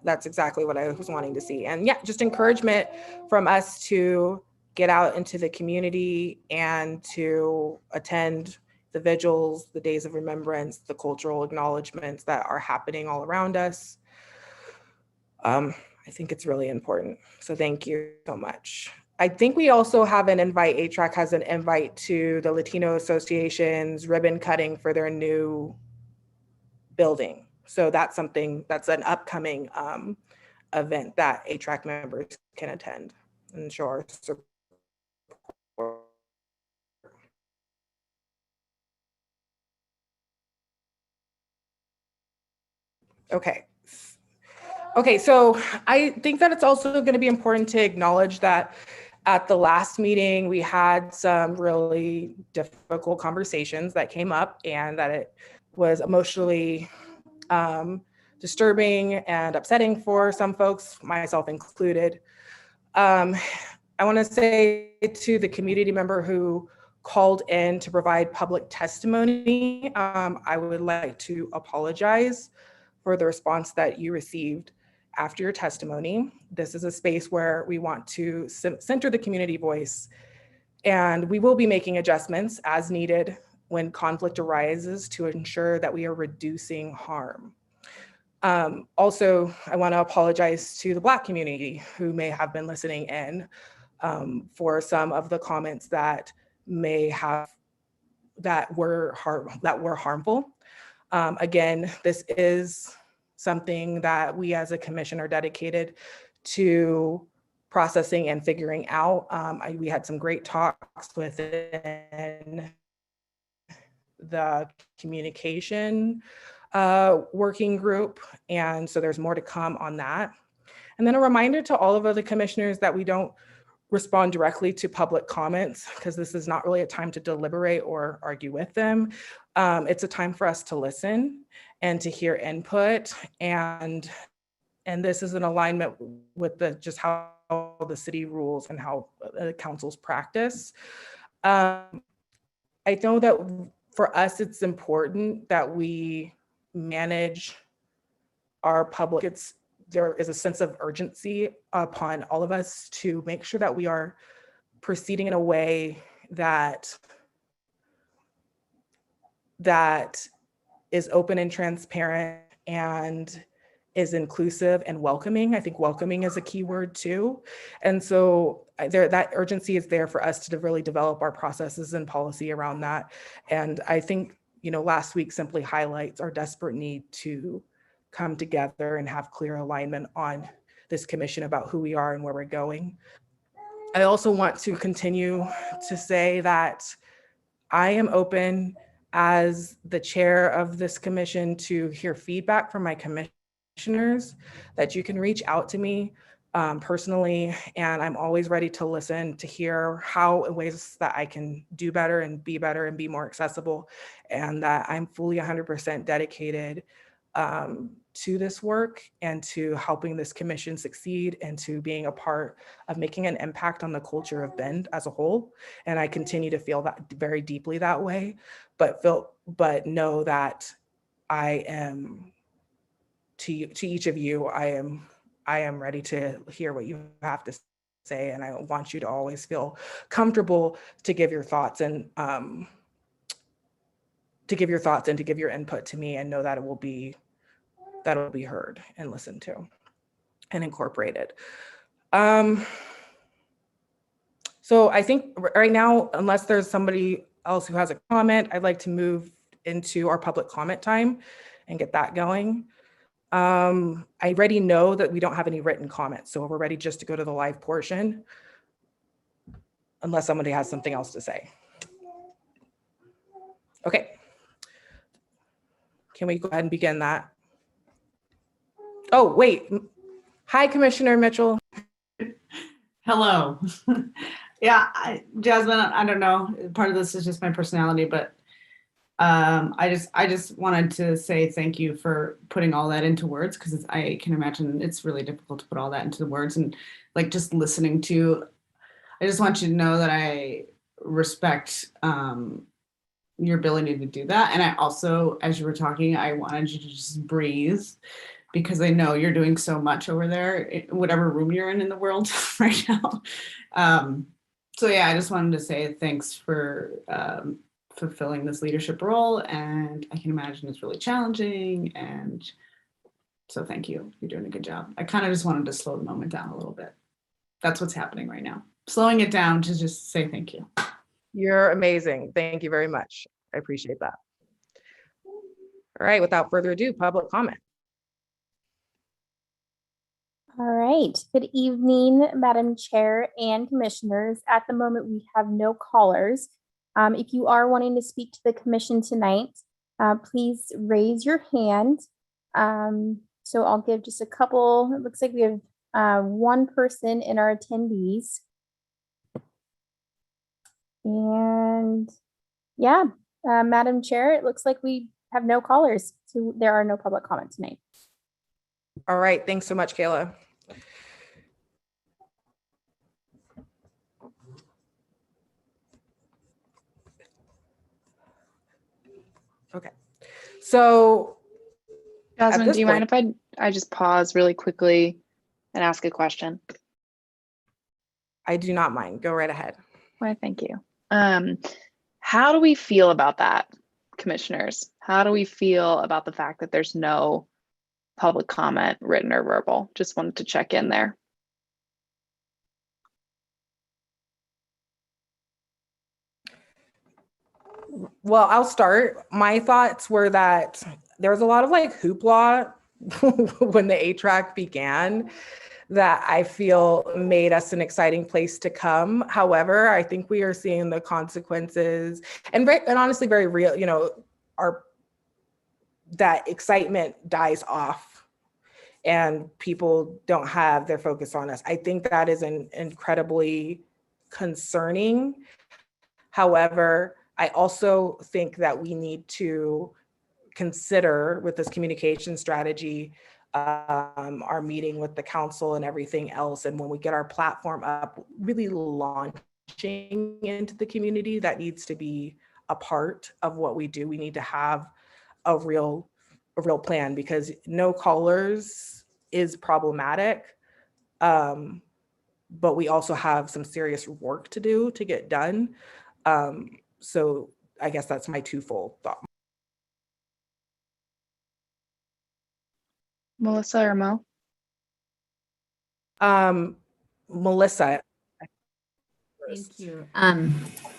That's exactly what I was wanting to see. And yeah, just encouragement from us to get out into the community and to attend the vigils, the days of remembrance, the cultural acknowledgements that are happening all around us. I think it's really important. So thank you so much. I think we also have an invite. ATRAC has an invite to the Latino Association's ribbon cutting for their new building. So that's an upcoming event that ATRAC members can attend and show our support. Okay, so I think that it's also going to be important to acknowledge that at the last meeting, we had some really difficult conversations that came up, and that it was emotionally disturbing and upsetting for some folks, myself included. I want to say to the community member who called in to provide public testimony, I would like to apologize for the response that you received after your testimony. This is a space where we want to center the community voice, and we will be making adjustments as needed when conflict arises to ensure that we are reducing harm. Also, I want to apologize to the Black community who may have been listening in for some of the comments that may have that were harmful. Again, this is something that we as a commission are dedicated to processing and figuring out. We had some great talks within the communication working group, and so there's more to come on that. And then a reminder to all of the commissioners that we don't respond directly to public comments, because this is not really a time to deliberate or argue with them. It's a time for us to listen and to hear input, and this is in alignment with just how the city rules and how the council's practice. I know that for us, it's important that we manage our public. There is a sense of urgency upon all of us to make sure that we are proceeding in a way that is open and transparent and is inclusive and welcoming. I think welcoming is a key word too. And so that urgency is there for us to really develop our processes and policy around that. And I think, last week simply highlights our desperate need to come together and have clear alignment on this commission about who we are and where we're going. I also want to continue to say that I am open as the chair of this commission to hear feedback from my commissioners, that you can reach out to me personally, and I'm always ready to listen, to hear how ways that I can do better and be more accessible, and that I'm fully 100% dedicated to this work and to helping this commission succeed and to being a part of making an impact on the culture of Bend as a whole. And I continue to feel that very deeply that way, but know that I am, to each of you, I am ready to hear what you have to say, and I want you to always feel comfortable to give your thoughts and to give your input to me, and know that that'll be heard and listened to and incorporated. So I think right now, unless there's somebody else who has a comment, I'd like to move into our public comment time and get that going. I already know that we don't have any written comments, so we're ready just to go to the live portion, unless somebody has something else to say. Okay. Can we go ahead and begin that? Oh, wait. Hi, Commissioner Mitchell. Hello. Yeah, Jasmine, I don't know. Part of this is just my personality, but I just wanted to say thank you for putting all that into words, because I can imagine it's really difficult to put all that into the words, and like just listening to. I just want you to know that I respect your ability to do that, and I also, as you were talking, I wanted you to just breathe, because I know you're doing so much over there, whatever room you're in the world right now. So yeah, I just wanted to say thanks for fulfilling this leadership role, and I can imagine it's really challenging, and so thank you. You're doing a good job. I kind of just wanted to slow the moment down a little bit. That's what's happening right now. Slowing it down to just say thank you. You're amazing. Thank you very much. I appreciate that. All right, without further ado, public comment. All right. Good evening, Madam Chair and Commissioners. At the moment, we have no callers. If you are wanting to speak to the commission tonight, please raise your hand. So I'll give just a couple. It looks like we have one person in our attendees. And yeah, Madam Chair, it looks like we have no callers, so there are no public comments tonight. All right, thanks so much, Kayla. Okay, so Jasmine, do you mind if I just pause really quickly and ask a question? I do not mind. Go right ahead. Why, thank you. How do we feel about that, commissioners? How do we feel about the fact that there's no public comment, written or verbal? Just wanted to check in there. Well, I'll start. My thoughts were that there was a lot of like hoopla when the A-Track began that I feel made us an exciting place to come. However, I think we are seeing the consequences and honestly very real, that excitement dies off and people don't have their focus on us. I think that is incredibly concerning. However, I also think that we need to consider with this communication strategy, our meeting with the council and everything else. And when we get our platform up, really launching into the community, that needs to be a part of what we do. We need to have a real plan, because no callers is problematic. But we also have some serious work to do to get done. So I guess that's my twofold thought. Melissa or Mo? Melissa. Thank you.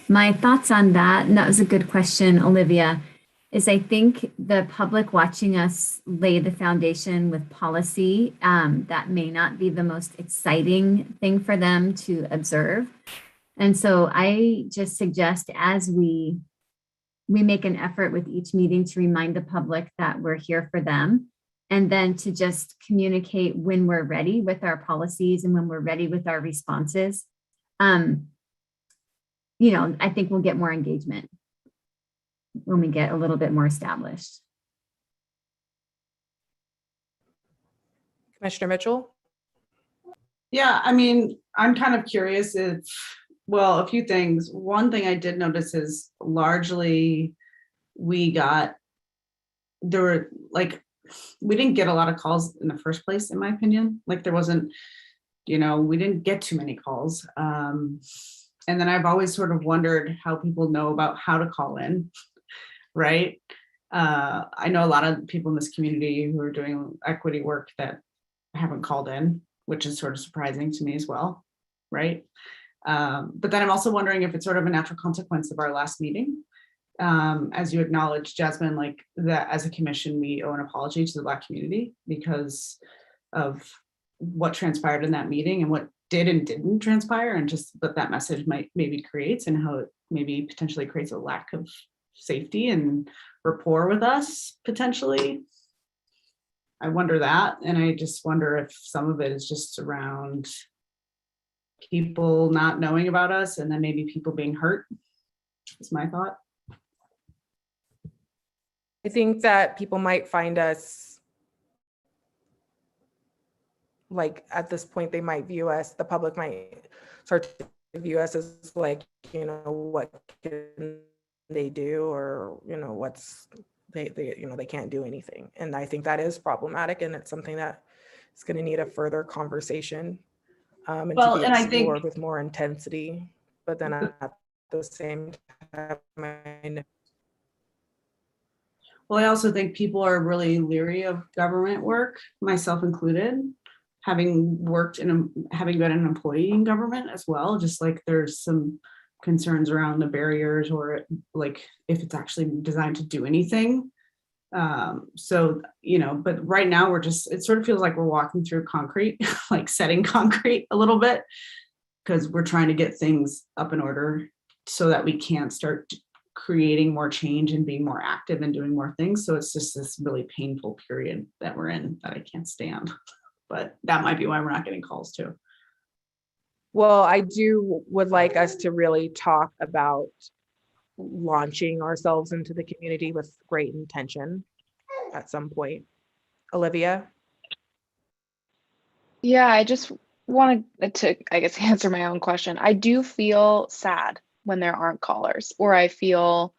My thoughts on that, and that was a good question, Olivia, is I think the public watching us lay the foundation with policy, that may not be the most exciting thing for them to observe. And so I just suggest, as we make an effort with each meeting to remind the public that we're here for them, and then to just communicate when we're ready with our policies and when we're ready with our responses. I think we'll get more engagement when we get a little bit more established. Commissioner Mitchell? Yeah, I mean, I'm kind of curious if, well, a few things. One thing I did notice is largely we didn't get a lot of calls in the first place, in my opinion. Like there wasn't, we didn't get too many calls. And then I've always sort of wondered how people know about how to call in, right? I know a lot of people in this community who are doing equity work that haven't called in, which is sort of surprising to me as well, right? But then I'm also wondering if it's sort of a natural consequence of our last meeting. As you acknowledged, Jasmine, like that as a commission, we owe an apology to the Black community because of what transpired in that meeting and what did and didn't transpire, and just what that message maybe creates, and how it maybe potentially creates a lack of safety and rapport with us potentially. I wonder that, and I just wonder if some of it is just around people not knowing about us and then maybe people being hurt. Is my thought. I think that people might find us, like at this point, they might view us, the public might start to view us as like, what can they do, or, they can't do anything. And I think that is problematic, and it's something that is going to need a further conversation and to be explored with more intensity. But then at the same time, well, I also think people are really leery of government work, myself included, having been an employee in government as well. Just like there's some concerns around the barriers, or like if it's actually designed to do anything. But right now it sort of feels like we're walking through concrete, like setting concrete a little bit, because we're trying to get things up in order so that we can start creating more change and being more active and doing more things. So it's just this really painful period that we're in that I can't stand. But that might be why we're not getting calls too. Well, I would like us to really talk about launching ourselves into the community with great intention at some point. Olivia? Yeah, I just wanted to, I guess, answer my own question. I do feel sad when there aren't callers, or I feel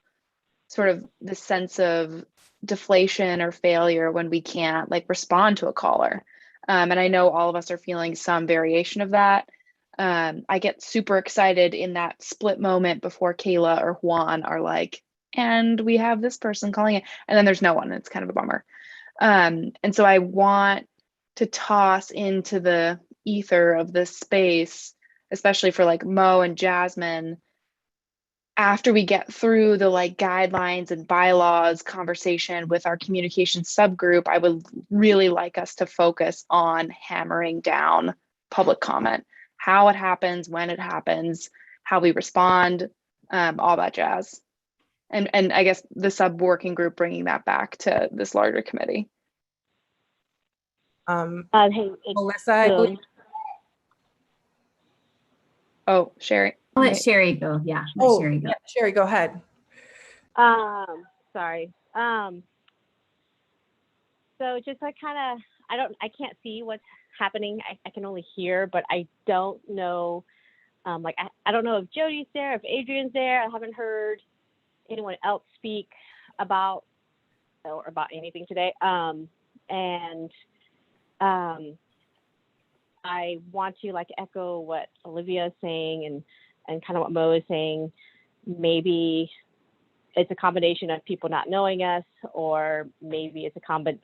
sort of the sense of deflation or failure when we can't respond to a caller. And I know all of us are feeling some variation of that. I get super excited in that split moment before Kayla or Juan are like, and we have this person calling it, and then there's no one. It's kind of a bummer. And so I want to toss into the ether of this space, especially for Mo and Jasmine, after we get through the like guidelines and bylaws conversation with our communication subgroup, I would really like us to focus on hammering down public comment, how it happens, when it happens, how we respond, all that jazz. And I guess the sub working group bringing that back to this larger committee. Hey, Melissa, I believe. Oh, Sherry. I'll let Sherry go. Yeah. Let Oh, Sherry go. yeah, Sherry, go ahead. Sorry. So just I can't see what's happening. I can only hear, but I don't know. I don't know if Jody's there, if Adrian's there. I haven't heard anyone else speak about anything today. I want to echo what Olivia is saying and kind of what Mo is saying. Maybe it's a combination of people not knowing us, or maybe it's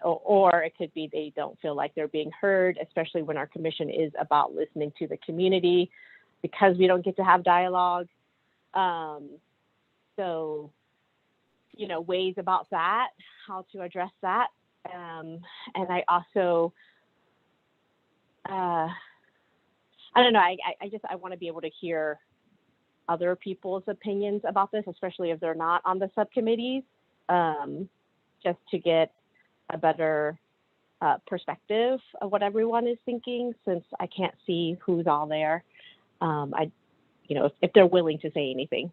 or it could be they don't feel like they're being heard, especially when our commission is about listening to the community, because we don't get to have dialogue. So, ways about that, how to address that. And I also, I don't know, I want to be able to hear other people's opinions about this, especially if they're not on the subcommittees, just to get a better perspective of what everyone is thinking, since I can't see who's all there. If they're willing to say anything.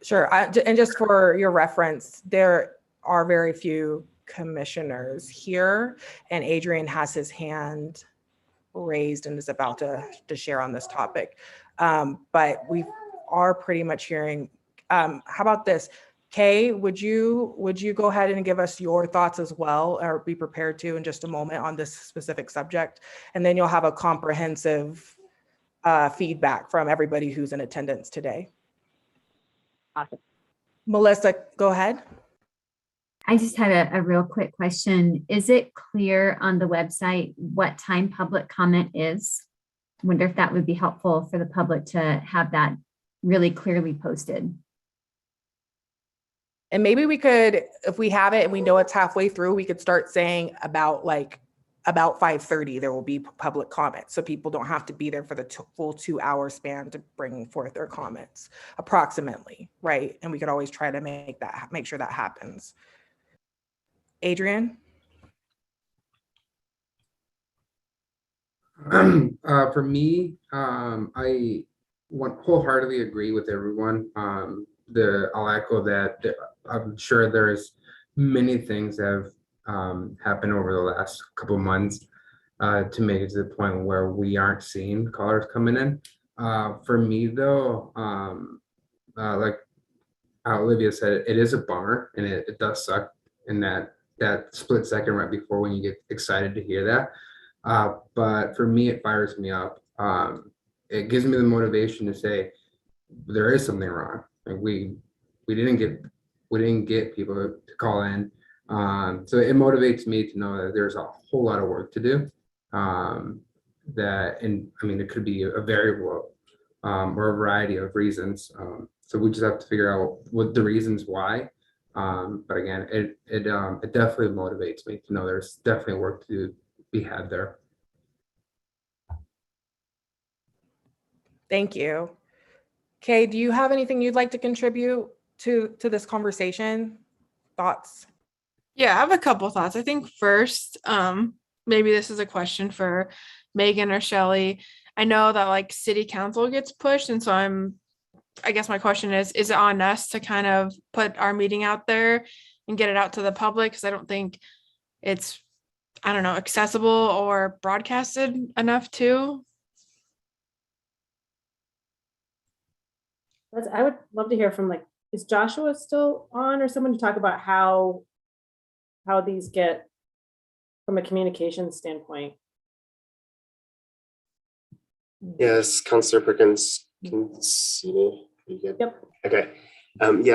Sure. And just for your reference, there are very few commissioners here, and Adrian has his hand raised and is about to share on this topic. But we are pretty much hearing, how about this? Kay, would you go ahead and give us your thoughts as well, or be prepared to in just a moment on this specific subject? And then you'll have a comprehensive feedback from everybody who's in attendance today. Awesome. Melissa, go ahead. I just had a real quick question. Is it clear on the website what time public comment is? I wonder if that would be helpful for the public to have that really clearly posted. And maybe we could, if we have it and we know it's halfway through, we could start saying about 5:30 there will be public comments, so people don't have to be there for the full 2-hour span to bring forth their comments, approximately, right? And we could always try to make sure that happens. Adrian? For me, I wholeheartedly agree with everyone. I'll echo that. I'm sure there's many things that have happened over the last couple of months to make it to the point where we aren't seeing callers coming in. For me, though, like Olivia said, it is a bummer, and it does suck in that split second right before when you get excited to hear that. But for me, it fires me up. It gives me the motivation to say there is something wrong. Like we didn't get people to call in. So it motivates me to know that there's a whole lot of work to do. It could be a variable or a variety of reasons. So we just have to figure out what the reasons why. But again, it definitely motivates me to know there's definitely work to be had there. Thank you. Kay, do you have anything you'd like to contribute to this conversation? Thoughts? Yeah, I have a couple thoughts. I think first, maybe this is a question for Megan or Shelley. I know that city council gets pushed, and so I guess my question is it on us to kind of put our meeting out there and get it out to the public? Because I don't think it's, accessible or broadcasted enough too. I would love to hear from is Joshua still on, or someone to talk about how these get from a communication standpoint? Yes, Councilor Perkins can see me. You good? Yep. Okay.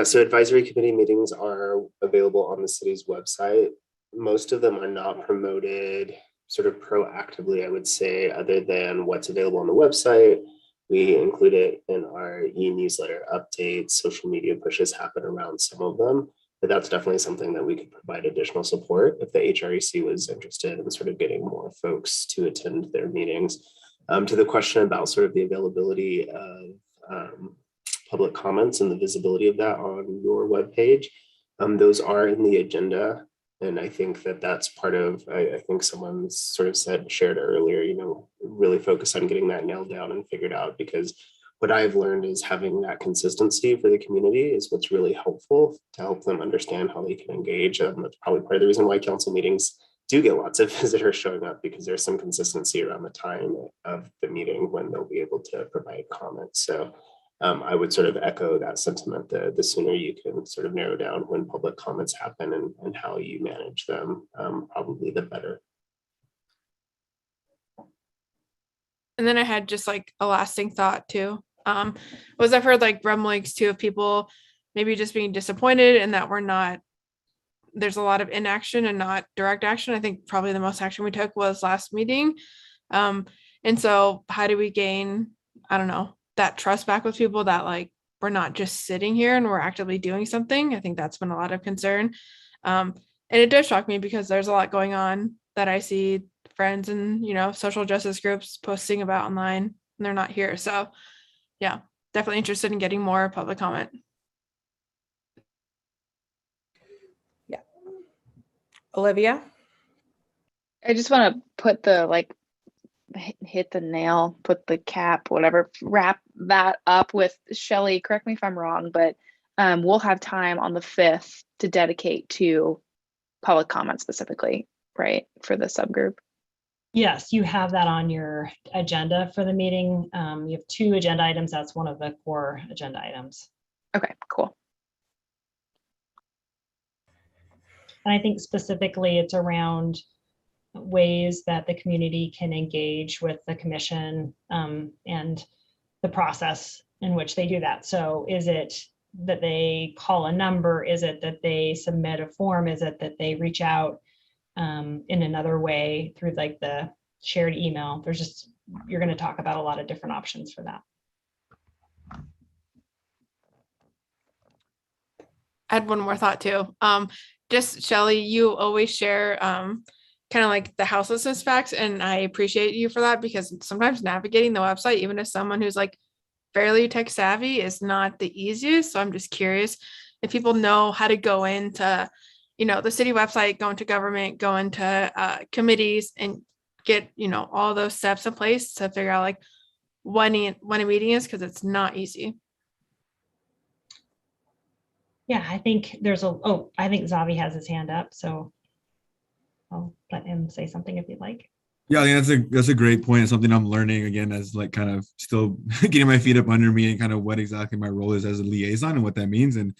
So advisory committee meetings are available on the city's website. Most of them are not promoted sort of proactively, I would say, other than what's available on the website. We include it in our e-newsletter updates. Social media pushes happen around some of them, but that's definitely something that we could provide additional support if the HREC was interested in sort of getting more folks to attend their meetings. To the question about sort of the availability of public comments and the visibility of that on your webpage, those are in the agenda. And I think that that's part of, I think someone sort of shared earlier, you know, really focus on getting that nailed down and figured out, because what I've learned is having that consistency for the community is what's really helpful to help them understand how they can engage. That's probably part of the reason why council meetings do get lots of visitors showing up, because there's some consistency around the time of the meeting when they'll be able to provide comments. So I would sort of echo that sentiment. The sooner you can sort of narrow down when public comments happen and how you manage them, probably the better. And then I had just like a lasting thought too. Was I've heard like rumblings too of people maybe just being disappointed and that there's a lot of inaction and not direct action. I think probably the most action we took was last meeting. And so how do we gain, I don't know, that trust back with people that like, we're not just sitting here and we're actively doing something. I think that's been a lot of concern. And it does shock me because there's a lot going on that I see friends and, you know, social justice groups posting about online and they're not here. So yeah, definitely interested in getting more public comment. Yeah. Olivia? I just want to put the hit the nail, put the cap, whatever, wrap that up with Shelley. Correct me if I'm wrong, but we'll have time on the 5th to dedicate to public comment specifically, right, for the subgroup. Yes, you have that on your agenda for the meeting. You have 2 agenda items. That's one of the core agenda items. Okay, cool. And I think specifically it's around ways that the community can engage with the commission and the process in which they do that. So is it that they call a number? Is it that they submit a form? Is it that they reach out in another way through like the shared email? You're going to talk about a lot of different options for that. I had one more thought too. Just Shelley, you always share kind of like the houselessness facts, and I appreciate you for that, because sometimes navigating the website, even as someone who's like fairly tech savvy, is not the easiest. So I'm just curious if people know how to go into, you know, the city website, go into government, go into committees, and get, you know, all those steps in place to figure out like when a meeting is, because it's not easy. Yeah, I think I think Zavi has his hand up, so I'll let him say something if you'd like. Yeah, I think that's a great point. It's something I'm learning again as like kind of still getting my feet up under me and kind of what exactly my role is as a liaison and what that means. And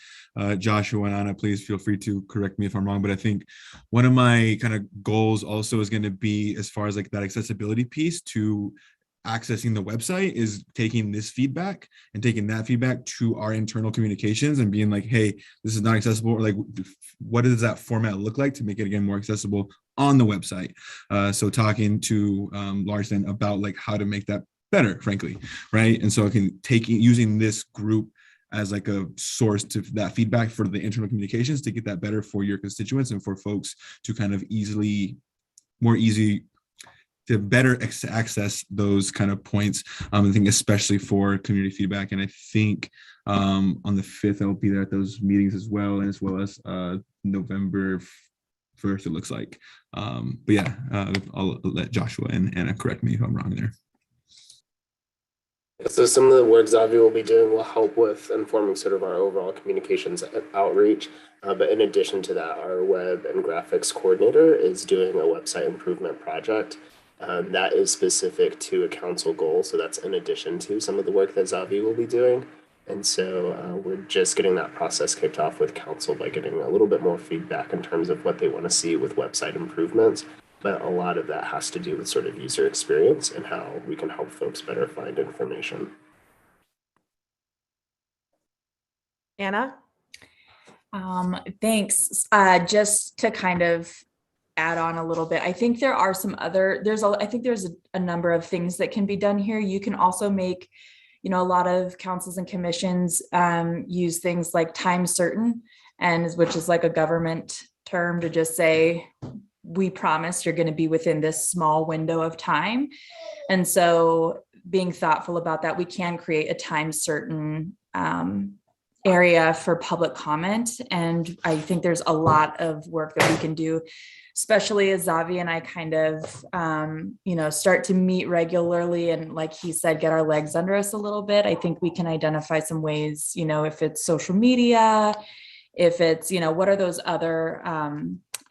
Joshua and Anna, please feel free to correct me if I'm wrong, but I think one of my kind of goals also is going to be, as far as like that accessibility piece to accessing the website, is taking this feedback and taking that feedback to our internal communications and being like, hey, this is not accessible, or like, what does that format look like to make it again more accessible on the website? So talking to Larson about like how to make that better, frankly, right? And so I can using this group as like a source to that feedback for the internal communications to get that better for your constituents and for folks to kind of more easy to better access those kind of points. I think especially for community feedback. And I think on the 5th, I'll be there at those meetings as well as November 1st, it looks like. But yeah, I'll let Joshua and Anna correct me if I'm wrong there. So some of the work Zavi will be doing will help with informing sort of our overall communications outreach. But in addition to that, our web and graphics coordinator is doing a website improvement project that is specific to a council goal. So that's in addition to some of the work that Zavi will be doing. And so we're just getting that process kicked off with council by getting a little bit more feedback in terms of what they want to see with website improvements. But a lot of that has to do with sort of user experience and how we can help folks better find information. Anna? Thanks. Just to kind of add on a little bit, I think there are some other, there's a number of things that can be done here. You can also make you know, a lot of councils and commissions use things like time certain, and which is like a government term to just say, we promise you're going to be within this small window of time. And so being thoughtful about that, we can create a time certain area for public comment. And I think there's a lot of work that we can do, especially as Zavi and I kind of, you know, start to meet regularly. And like he said, get our legs under us a little bit. I think we can identify some ways, you know, if it's social media, if it's, you know, what are those other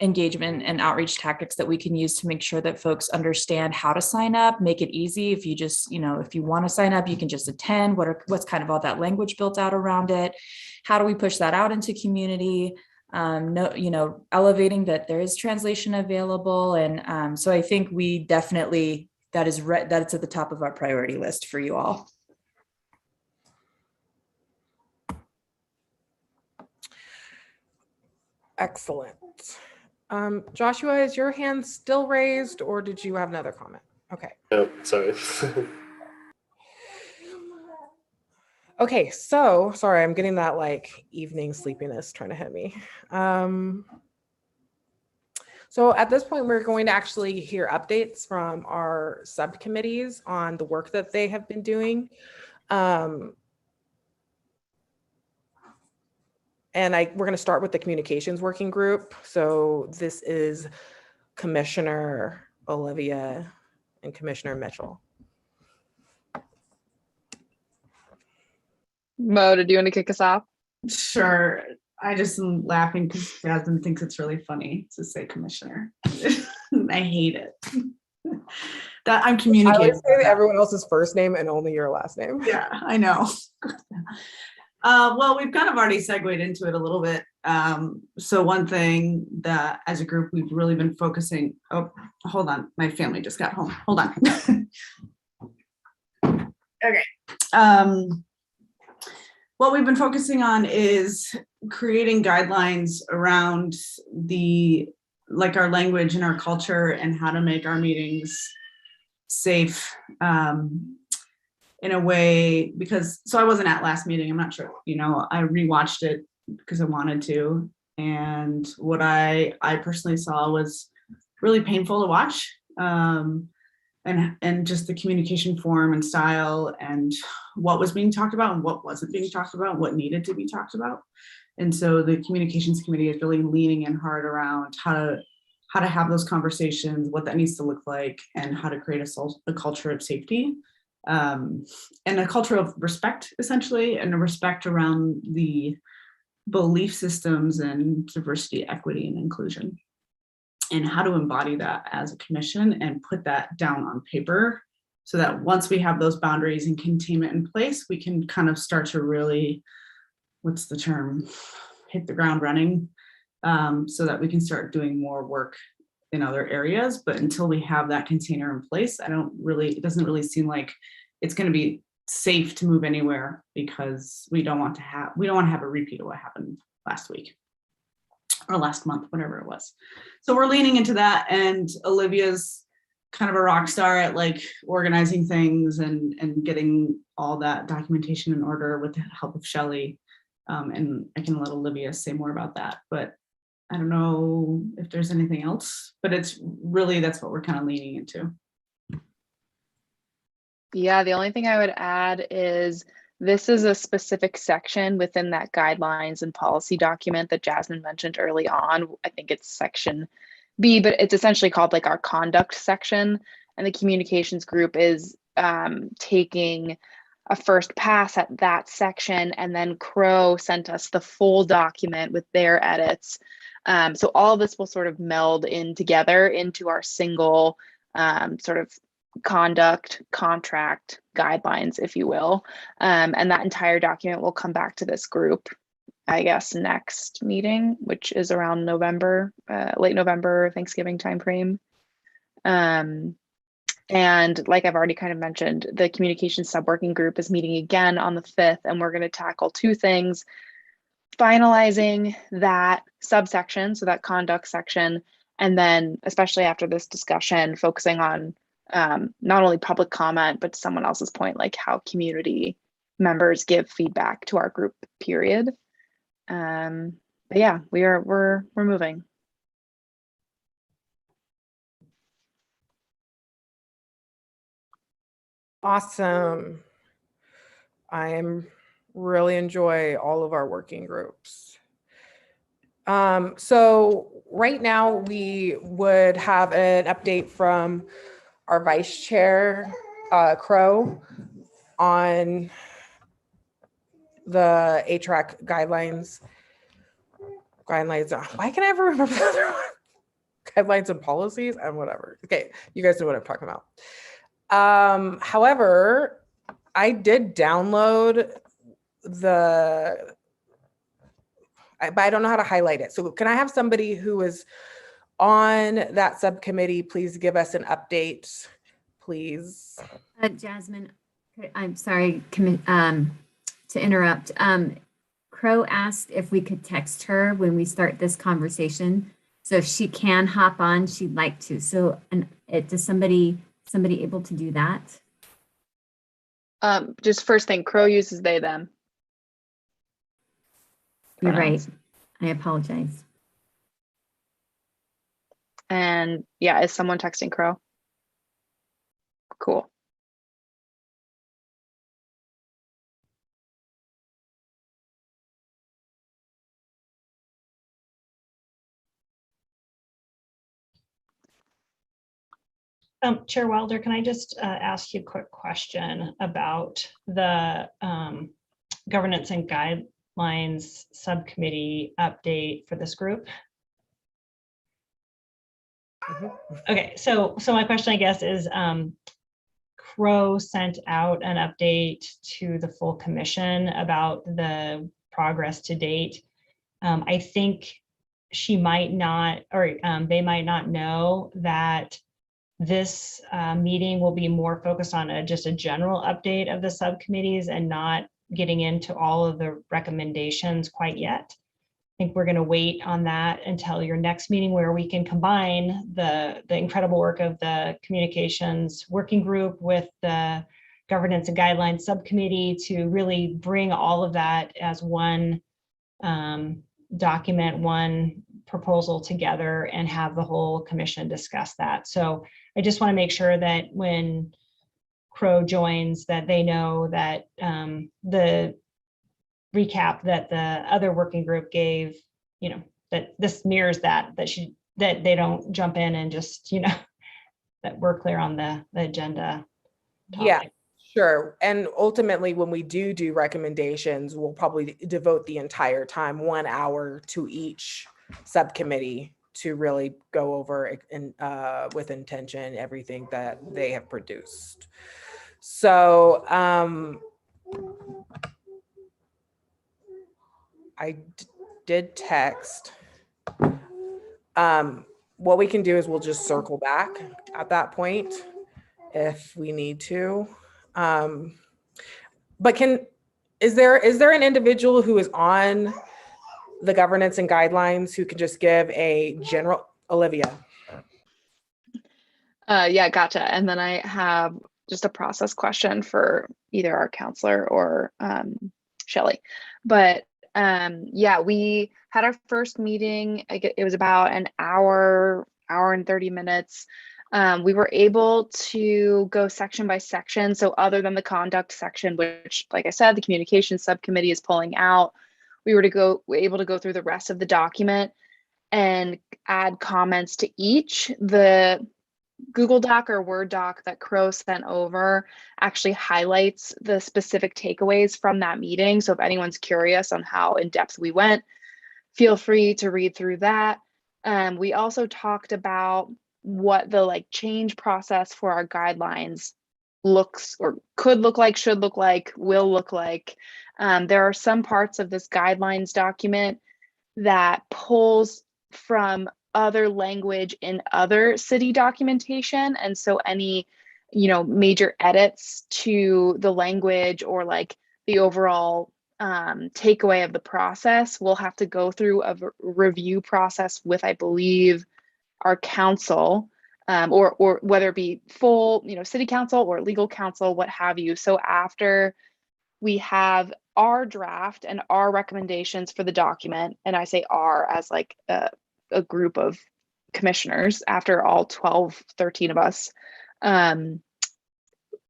engagement and outreach tactics that we can use to make sure that folks understand how to sign up, make it easy. If you just, you know, if you want to sign up, you can just attend. What's kind of all that language built out around it? How do we push that out into community? No, you know, elevating that there is translation available. And so I think we definitely, that it's at the top of our priority list for you all. Excellent. Joshua, is your hand still raised or did you have another comment? Okay. Oh, sorry. Okay, so sorry, I'm getting that like evening sleepiness trying to hit me. So at this point, we're going to actually hear updates from our subcommittees on the work that they have been doing. And we're going to start with the communications working group. So this is Commissioner Olivia and Commissioner Mitchell. Mo, did you want to kick us off? Sure. I just am laughing because Jasmine thinks it's really funny to say commissioner. I hate it. That I'm communicating. I would say everyone else's first name and only your last name. Yeah, I know. Well, we've kind of already segued into it a little bit. So one thing that as a group, we've really been focusing, oh, hold on. My family just got home. Hold on. Okay. What we've been focusing on is creating guidelines around our language and our culture and how to make our meetings safe in a way, because, so I wasn't at last meeting, I'm not sure, you know, I rewatched it because I wanted to. And what I personally saw was really painful to watch. And just the communication form and style and what was being talked about and what wasn't being talked about, what needed to be talked about. And so the communications committee is really leaning in hard around how to have those conversations, what that needs to look like, and how to create a culture of safety and a culture of respect, essentially, and a respect around the belief systems and diversity, equity, and inclusion. And how to embody that as a commission and put that down on paper so that once we have those boundaries and containment in place, we can kind of start to really, what's the term, hit the ground running, so that we can start doing more work in other areas. But until we have that container in place, it doesn't really seem like it's going to be safe to move anywhere, because we don't want to have a repeat of what happened last week or last month, whatever it was. So we're leaning into that, and Olivia's kind of a rock star at like organizing things and getting all that documentation in order with the help of Shelley. And I can let Olivia say more about that, but I don't know if there's anything else, but it's really, that's what we're kind of leaning into. Yeah, the only thing I would add is this is a specific section within that guidelines and policy document that Jasmine mentioned early on. I think it's section B, but it's essentially called like our conduct section. And the communications group is taking a first pass at that section. And then Crow sent us the full document with their edits. So all of this will sort of meld in together into our single sort of conduct contract guidelines, if you will. And that entire document will come back to this group, I guess, next meeting, which is around November, late November, Thanksgiving timeframe. And like I've already kind of mentioned, the communications sub-working group is meeting again on the 5th, and we're going to tackle two things: finalizing that subsection, so that conduct section, and then especially after this discussion, focusing on not only public comment, but to someone else's point, like how community members give feedback to our group, period. But yeah, we're moving. Awesome. Really enjoy all of our working groups. So right now we would have an update from our vice chair, Crow, on the HRAC guidelines. Why can I ever remember the other one? Guidelines and policies and whatever. Okay, you guys know what I'm talking about. However, I did download but I don't know how to highlight it. So can I have somebody who is on that subcommittee, please give us an update, please? Jasmine, I'm sorry to interrupt. Crow asked if we could text her when we start this conversation. So if she can hop on, she'd like to. So does somebody able to do that? Just first thing, Crow uses they, them. You're right. I apologize. And yeah, is someone texting Crow? Cool. Chair Wilder, can I just ask you a quick question about the governance and guidelines subcommittee update for this group? Okay, so my question, I guess, is Crow sent out an update to the full commission about the progress to date. I think she might not, or they might not know that this meeting will be more focused on just a general update of the subcommittees and not getting into all of the recommendations quite yet. I think we're going to wait on that until your next meeting, where we can combine the incredible work of the communications working group with the governance and guidelines subcommittee to really bring all of that as one document, one proposal together, and have the whole commission discuss that. So I just want to make sure that when Crow joins, that they know that the recap that the other working group gave, that this mirrors that they don't jump in and just, that we're clear on the agenda topic. Yeah, sure. And ultimately, when we do recommendations, we'll probably devote the entire time, 1 hour to each subcommittee to really go over with intention everything that they have produced. So I did text. What we can do is we'll just circle back at that point if we need to. But is there an individual who is on the governance and guidelines who can just give a general, Olivia? Yeah, gotcha. And then I have just a process question for either our counselor or Shelley. But yeah, we had our first meeting. It was about an hour and 30 minutes. We were able to go section by section. So other than the conduct section, which, like I said, the communications subcommittee is pulling out, we were able to go through the rest of the document and add comments to each. The Google Doc or Word doc that Crow sent over actually highlights the specific takeaways from that meeting. So if anyone's curious on how in depth we went, feel free to read through that. We also talked about what the change process for our guidelines looks or could look like, should look like, will look like. There are some parts of this guidelines document that pulls from other language in other city documentation. And so any, major edits to the language or the overall takeaway of the process, we'll have to go through a review process with, I believe, our council, or whether it be full, city council or legal counsel, what have you. So after we have our draft and our recommendations for the document, and I say our as like a group of commissioners after all 12, 13 of us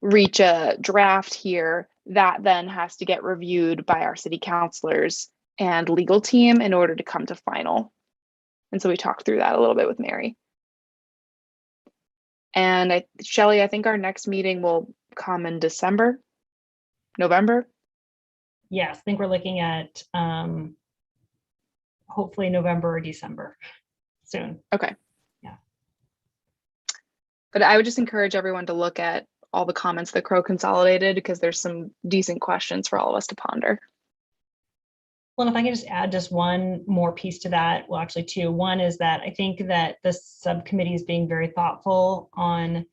reach a draft here that then has to get reviewed by our city councilors and legal team in order to come to final. And so we talked through that a little bit with Mary. And Shelley, I think our next meeting will come in December, November. Yes, I think we're looking at hopefully November or December soon. Okay. Yeah. But I would just encourage everyone to look at all the comments that Crow consolidated, because there's some decent questions for all of us to ponder. Well, if I can just add just one more piece to that, well, actually two. One is that I think that the subcommittee is being very thoughtful on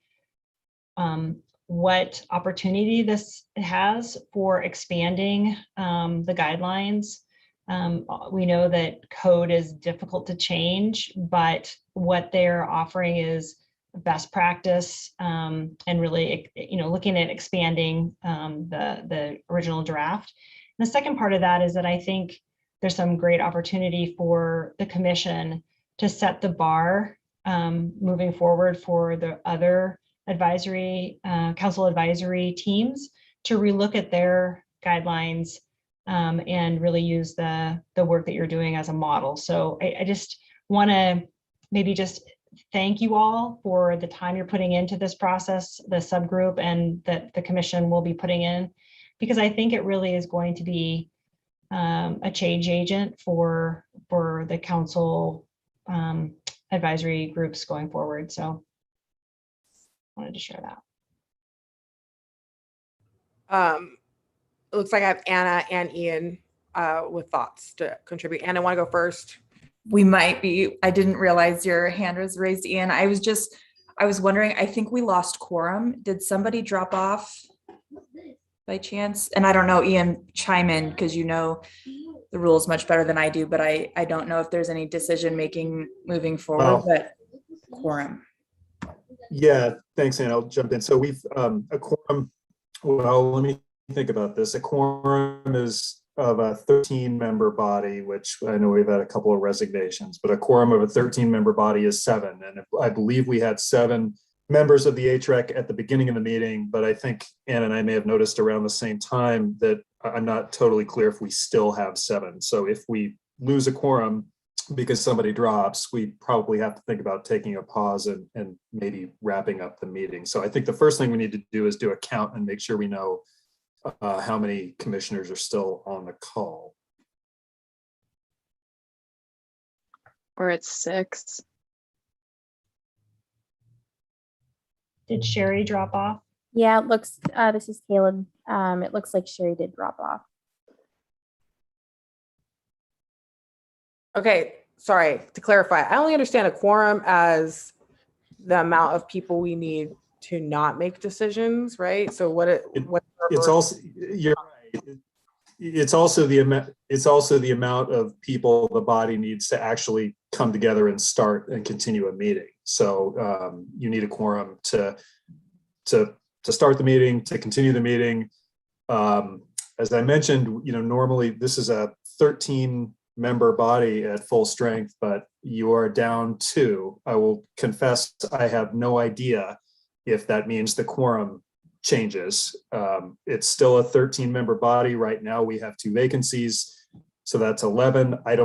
what opportunity this has for expanding the guidelines. We know that code is difficult to change, but what they're offering is best practice and really, looking at expanding the original draft. And the second part of that is that I think there's some great opportunity for the commission to set the bar moving forward for the other advisory, council advisory teams to relook at their guidelines and really use the work that you're doing as a model. So I just want to maybe just thank you all for the time you're putting into this process, the subgroup, and that the commission will be putting in, because I think it really is going to be a change agent for the council advisory groups going forward. So I wanted to share that. It looks like I have Anna and Ian with thoughts to contribute. Anna, want to go first? We might be. I didn't realize your hand was raised, Ian. I was wondering, I think we lost quorum. Did somebody drop off by chance? And I don't know, Ian, chime in because you know the rules much better than I do, but I don't know if there's any decision making moving forward, but quorum. Yeah, thanks, Anna. I'll jump in. So we've a quorum. Well, let me think about this. A quorum is of a 13-member body, which I know we've had a couple of resignations, but a quorum of a 13-member body is 7. And I believe we had 7 members of the HREC at the beginning of the meeting, but I think Anna and I may have noticed around the same time that I'm not totally clear if we still have 7. So if we lose a quorum because somebody drops, we probably have to think about taking a pause and maybe wrapping up the meeting. So I think the first thing we need to do is do a count and make sure we know how many commissioners are still on the call. Or it's 6. Did Sherry drop off? Yeah, it looks, this is Caleb. It looks like Sherry did drop off. Okay, sorry, to clarify, I only understand a quorum as the amount of people we need to not make decisions, right? So it's also, you're right. It's also the amount of people the body needs to actually come together and start and continue a meeting. So you need a quorum to start the meeting, to continue the meeting. As I mentioned, normally this is a 13-member body at full strength, but you are down 2. I will confess I have no idea if that means the quorum changes. It's still a 13-member body. Right now we have 2 vacancies, so that's 11. I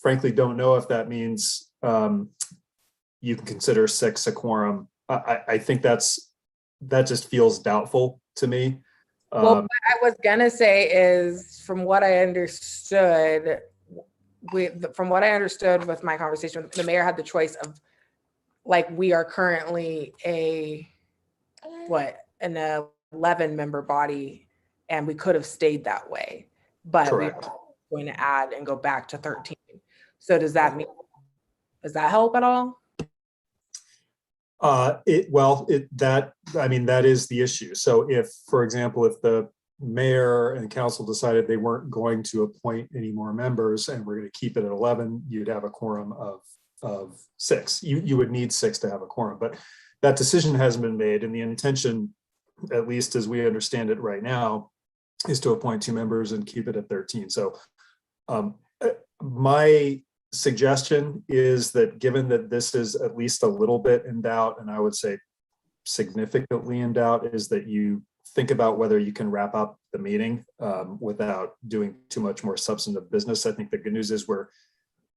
frankly don't know if that means you can consider 6 a quorum. I think that just feels doubtful to me. Well, what I was gonna say is, from what I understood with my conversation, the mayor had the choice of, like, we are currently an 11-member body, and we could have stayed that way, but Correct. we're going to add and go back to 13. So does that help at all? That is the issue. So if, for example, if the mayor and council decided they weren't going to appoint any more members and we're going to keep it at 11, you'd have a quorum of 6. You would need 6 to have a quorum, but that decision hasn't been made, and the intention, at least as we understand it right now, is to appoint 2 members and keep it at 13. So my suggestion is that, given that this is at least a little bit in doubt, and I would say significantly in doubt, is that you think about whether you can wrap up the meeting without doing too much more substantive business. I think the good news is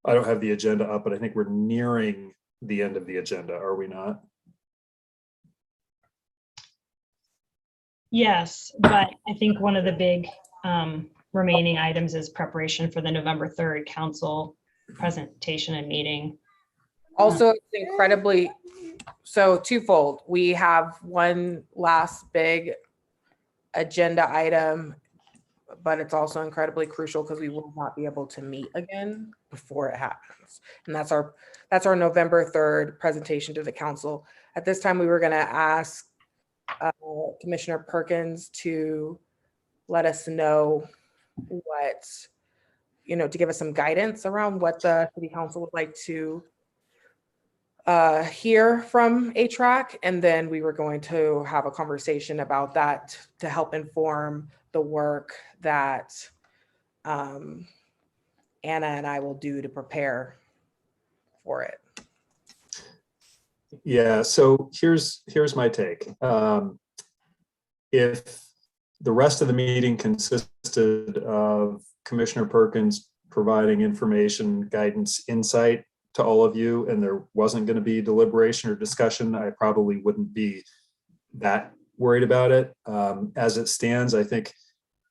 I don't have the agenda up, but I think we're nearing the end of the agenda, are we not? Yes, but I think one of the big remaining items is preparation for the November 3rd council presentation and meeting. Also, it's incredibly, so twofold. We have one last big agenda item, but it's also incredibly crucial because we will not be able to meet again before it happens. And that's our November 3rd presentation to the council. At this time, we were going to ask Commissioner Perkins to let us know what, to give us some guidance around what the city council would like to hear from HRAC. And then we were going to have a conversation about that to help inform the work that Anna and I will do to prepare for it. Yeah, so here's my take. If the rest of the meeting consisted of Commissioner Perkins providing information, guidance, insight to all of you, and there wasn't going to be deliberation or discussion, I probably wouldn't be that worried about it. As it stands, I think,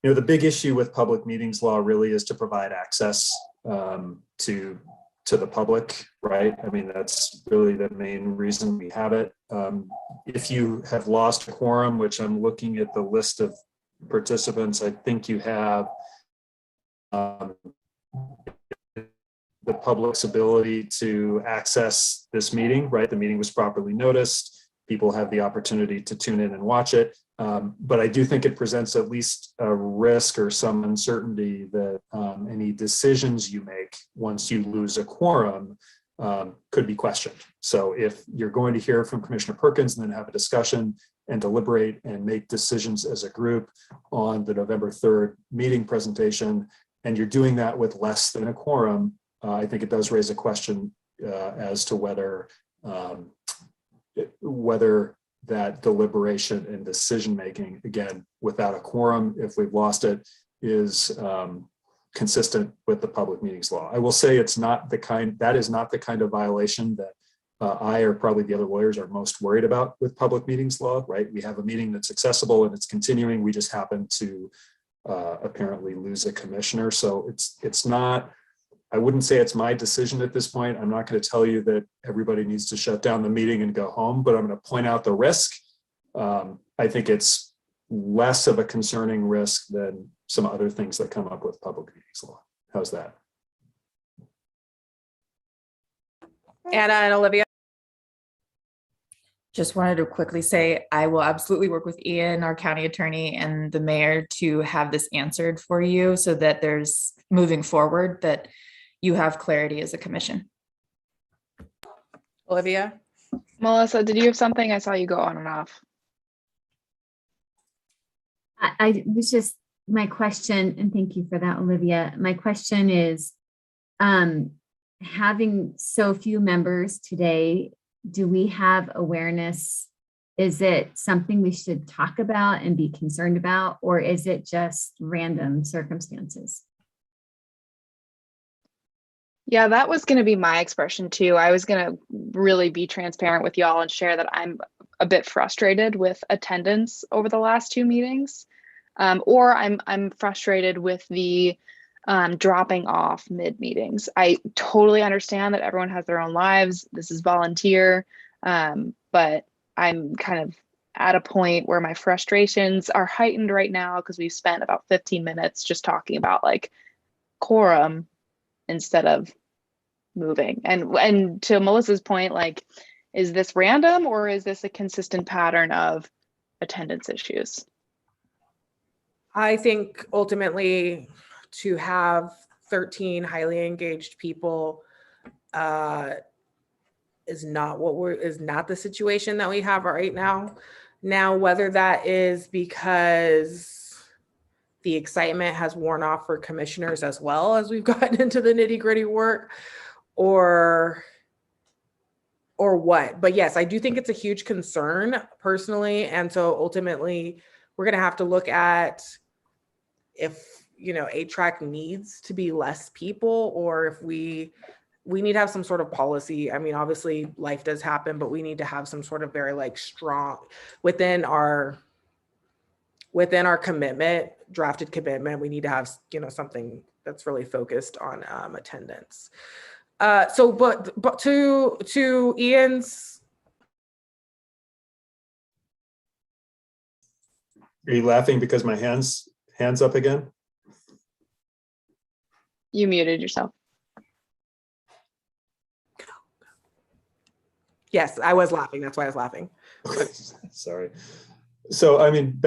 the big issue with public meetings law really is to provide access to the public, right? I mean, that's really the main reason we have it. If you have lost a quorum, which I'm looking at the list of participants, I think you have the public's ability to access this meeting, right? The meeting was properly noticed. People have the opportunity to tune in and watch it. But I do think it presents at least a risk or some uncertainty that any decisions you make once you lose a quorum could be questioned. So if you're going to hear from Commissioner Perkins and then have a discussion and deliberate and make decisions as a group on the November 3rd meeting presentation, and you're doing that with less than a quorum, I think it does raise a question as to whether that deliberation and decision-making, again, without a quorum, if we've lost it, is consistent with the public meetings law. I will say that is not the kind of violation that I or probably the other lawyers are most worried about with public meetings law, right? We have a meeting that's accessible and it's continuing. We just happen to apparently lose a commissioner. So it's not, I wouldn't say it's my decision at this point. I'm not going to tell you that everybody needs to shut down the meeting and go home, but I'm going to point out the risk. I think it's less of a concerning risk than some other things that come up with public meetings law. How's that? Anna and Olivia. Just wanted to quickly say, I will absolutely work with Ian, our county attorney, and the mayor to have this answered for you so that there's moving forward that you have clarity as a commission. Olivia? Melissa, did you have something? I saw you go on and off. I was just, my question, and thank you for that, Olivia. My question is, having so few members today, do we have awareness? Is it something we should talk about and be concerned about, or is it just random circumstances? Yeah, that was going to be my expression too. I was going to really be transparent with y'all and share that I'm a bit frustrated with attendance over the last 2 meetings, or I'm frustrated with the dropping off mid meetings. I totally understand that everyone has their own lives. This is volunteer, but I'm kind of at a point where my frustrations are heightened right now because we've spent about 15 minutes just talking about like quorum instead of moving. And to Melissa's point, like, is this random or is this a consistent pattern of attendance issues? I think ultimately to have 13 highly engaged people is not the situation that we have right now. Now, whether that is because the excitement has worn off for commissioners as well as we've gotten into the nitty-gritty work, or what. But yes, I do think it's a huge concern personally. And so ultimately, we're going to have to look at if, A-Track needs to be less people, or if we need to have some sort of policy. I mean, obviously life does happen, but we need to have some sort of very like strong within our commitment, drafted commitment. We need to have, something that's really focused on attendance. But to Ian's. Are you laughing because my hands up again? You muted yourself. Yes, I was laughing. That's why I was laughing. Sorry. So, I mean,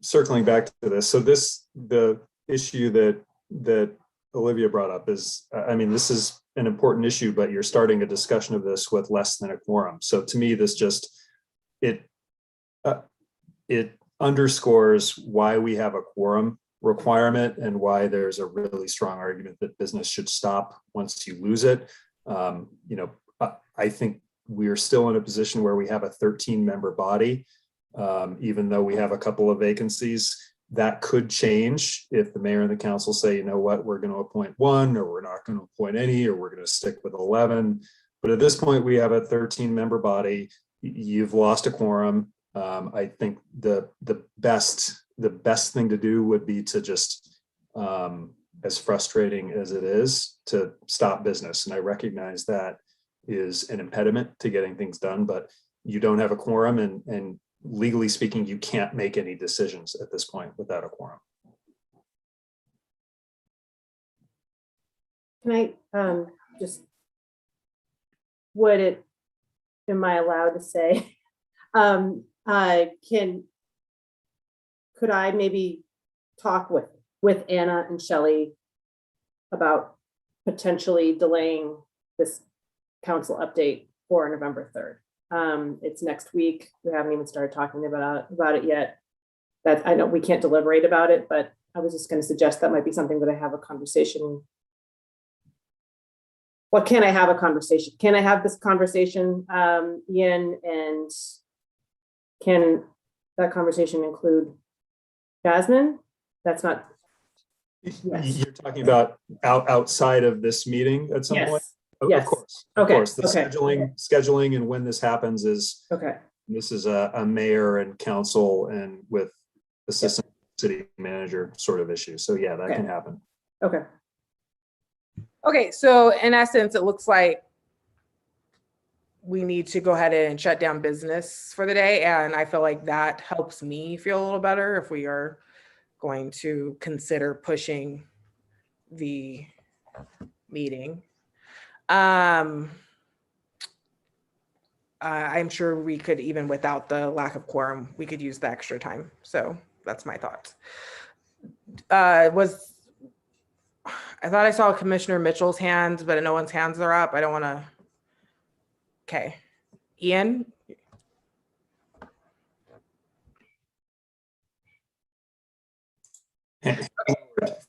circling back to this. So the issue that Olivia brought up is, I mean, this is an important issue, but you're starting a discussion of this with less than a quorum. So to me, this just, it underscores why we have a quorum requirement and why there's a really strong argument that business should stop once you lose it. I think we're still in a position where we have a 13-member body, even though we have a couple of vacancies. That could change if the mayor and the council say, you know what, we're going to appoint one, or we're not going to appoint any, or we're going to stick with 11. But at this point, we have a 13-member body. You've lost a quorum. I think the best thing to do would be to just, as frustrating as it is, to stop business. And I recognize that is an impediment to getting things done, but you don't have a quorum, and legally speaking, you can't make any decisions at this point without a quorum. Can I just, am I allowed to say, could I maybe talk with Anna and Shelley about potentially delaying this council update for November 3rd? It's next week. We haven't even started talking about it yet. I know we can't deliberate about it, but I was just going to suggest that might be something that I have a conversation. What can I have a conversation? Can I have this conversation, Ian, and can that conversation include Jasmine? That's not. Yes. You're talking about outside of this meeting at some point? Yes. Of course. Okay. Of course. The scheduling and when this happens is, okay. This is a mayor and council and with assistant city manager sort of issue. So yeah, that can happen. Okay. Okay, so in essence, it looks like we need to go ahead and shut down business for the day. And I feel like that helps me feel a little better if we are going to consider pushing the meeting. I'm sure we could, even without the lack of quorum, we could use the extra time. So that's my thoughts. I thought I saw Commissioner Mitchell's hands, but no one's hands are up. I don't want to. Okay. Ian?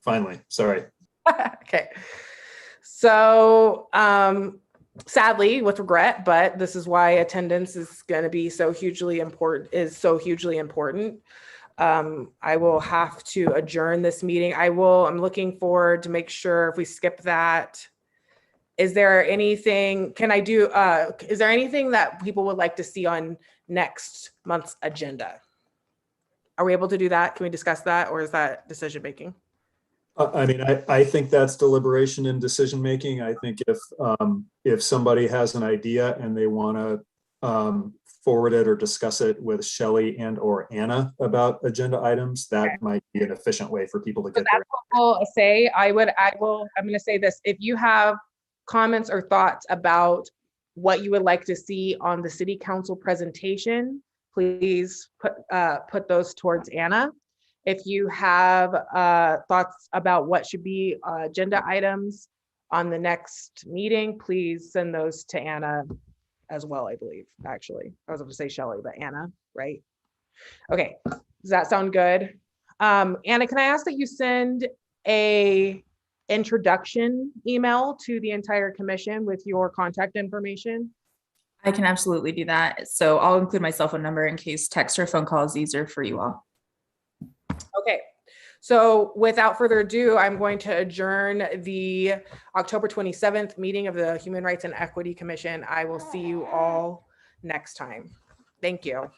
Finally, sorry. Okay. So, sadly, with regret, but this is why attendance is going to be so hugely important, I will have to adjourn this meeting. I'm looking forward to make sure if we skip that. Is there anything, is there anything that people would like to see on next month's agenda? Are we able to do that? Can we discuss that, or is that decision-making? I mean, I think that's deliberation and decision-making. I think if somebody has an idea and they want to forward it or discuss it with Shelley and or Anna about agenda items, that might be an efficient way for people to get there. I'll say, I'm going to say this. If you have comments or thoughts about what you would like to see on the city council presentation, please put those towards Anna. If you have thoughts about what should be agenda items on the next meeting, please send those to Anna as well, I believe, actually. I was going to say Shelley, but Anna, right? Okay, does that sound good? Anna, can I ask that you send a introduction email to the entire commission with your contact information? I can absolutely do that. So I'll include my cell phone number in case text or phone call is easier for you all. Okay. So without further ado, I'm going to adjourn the October 27th meeting of the Human Rights and Equity Commission. I will see you all next time. Thank you.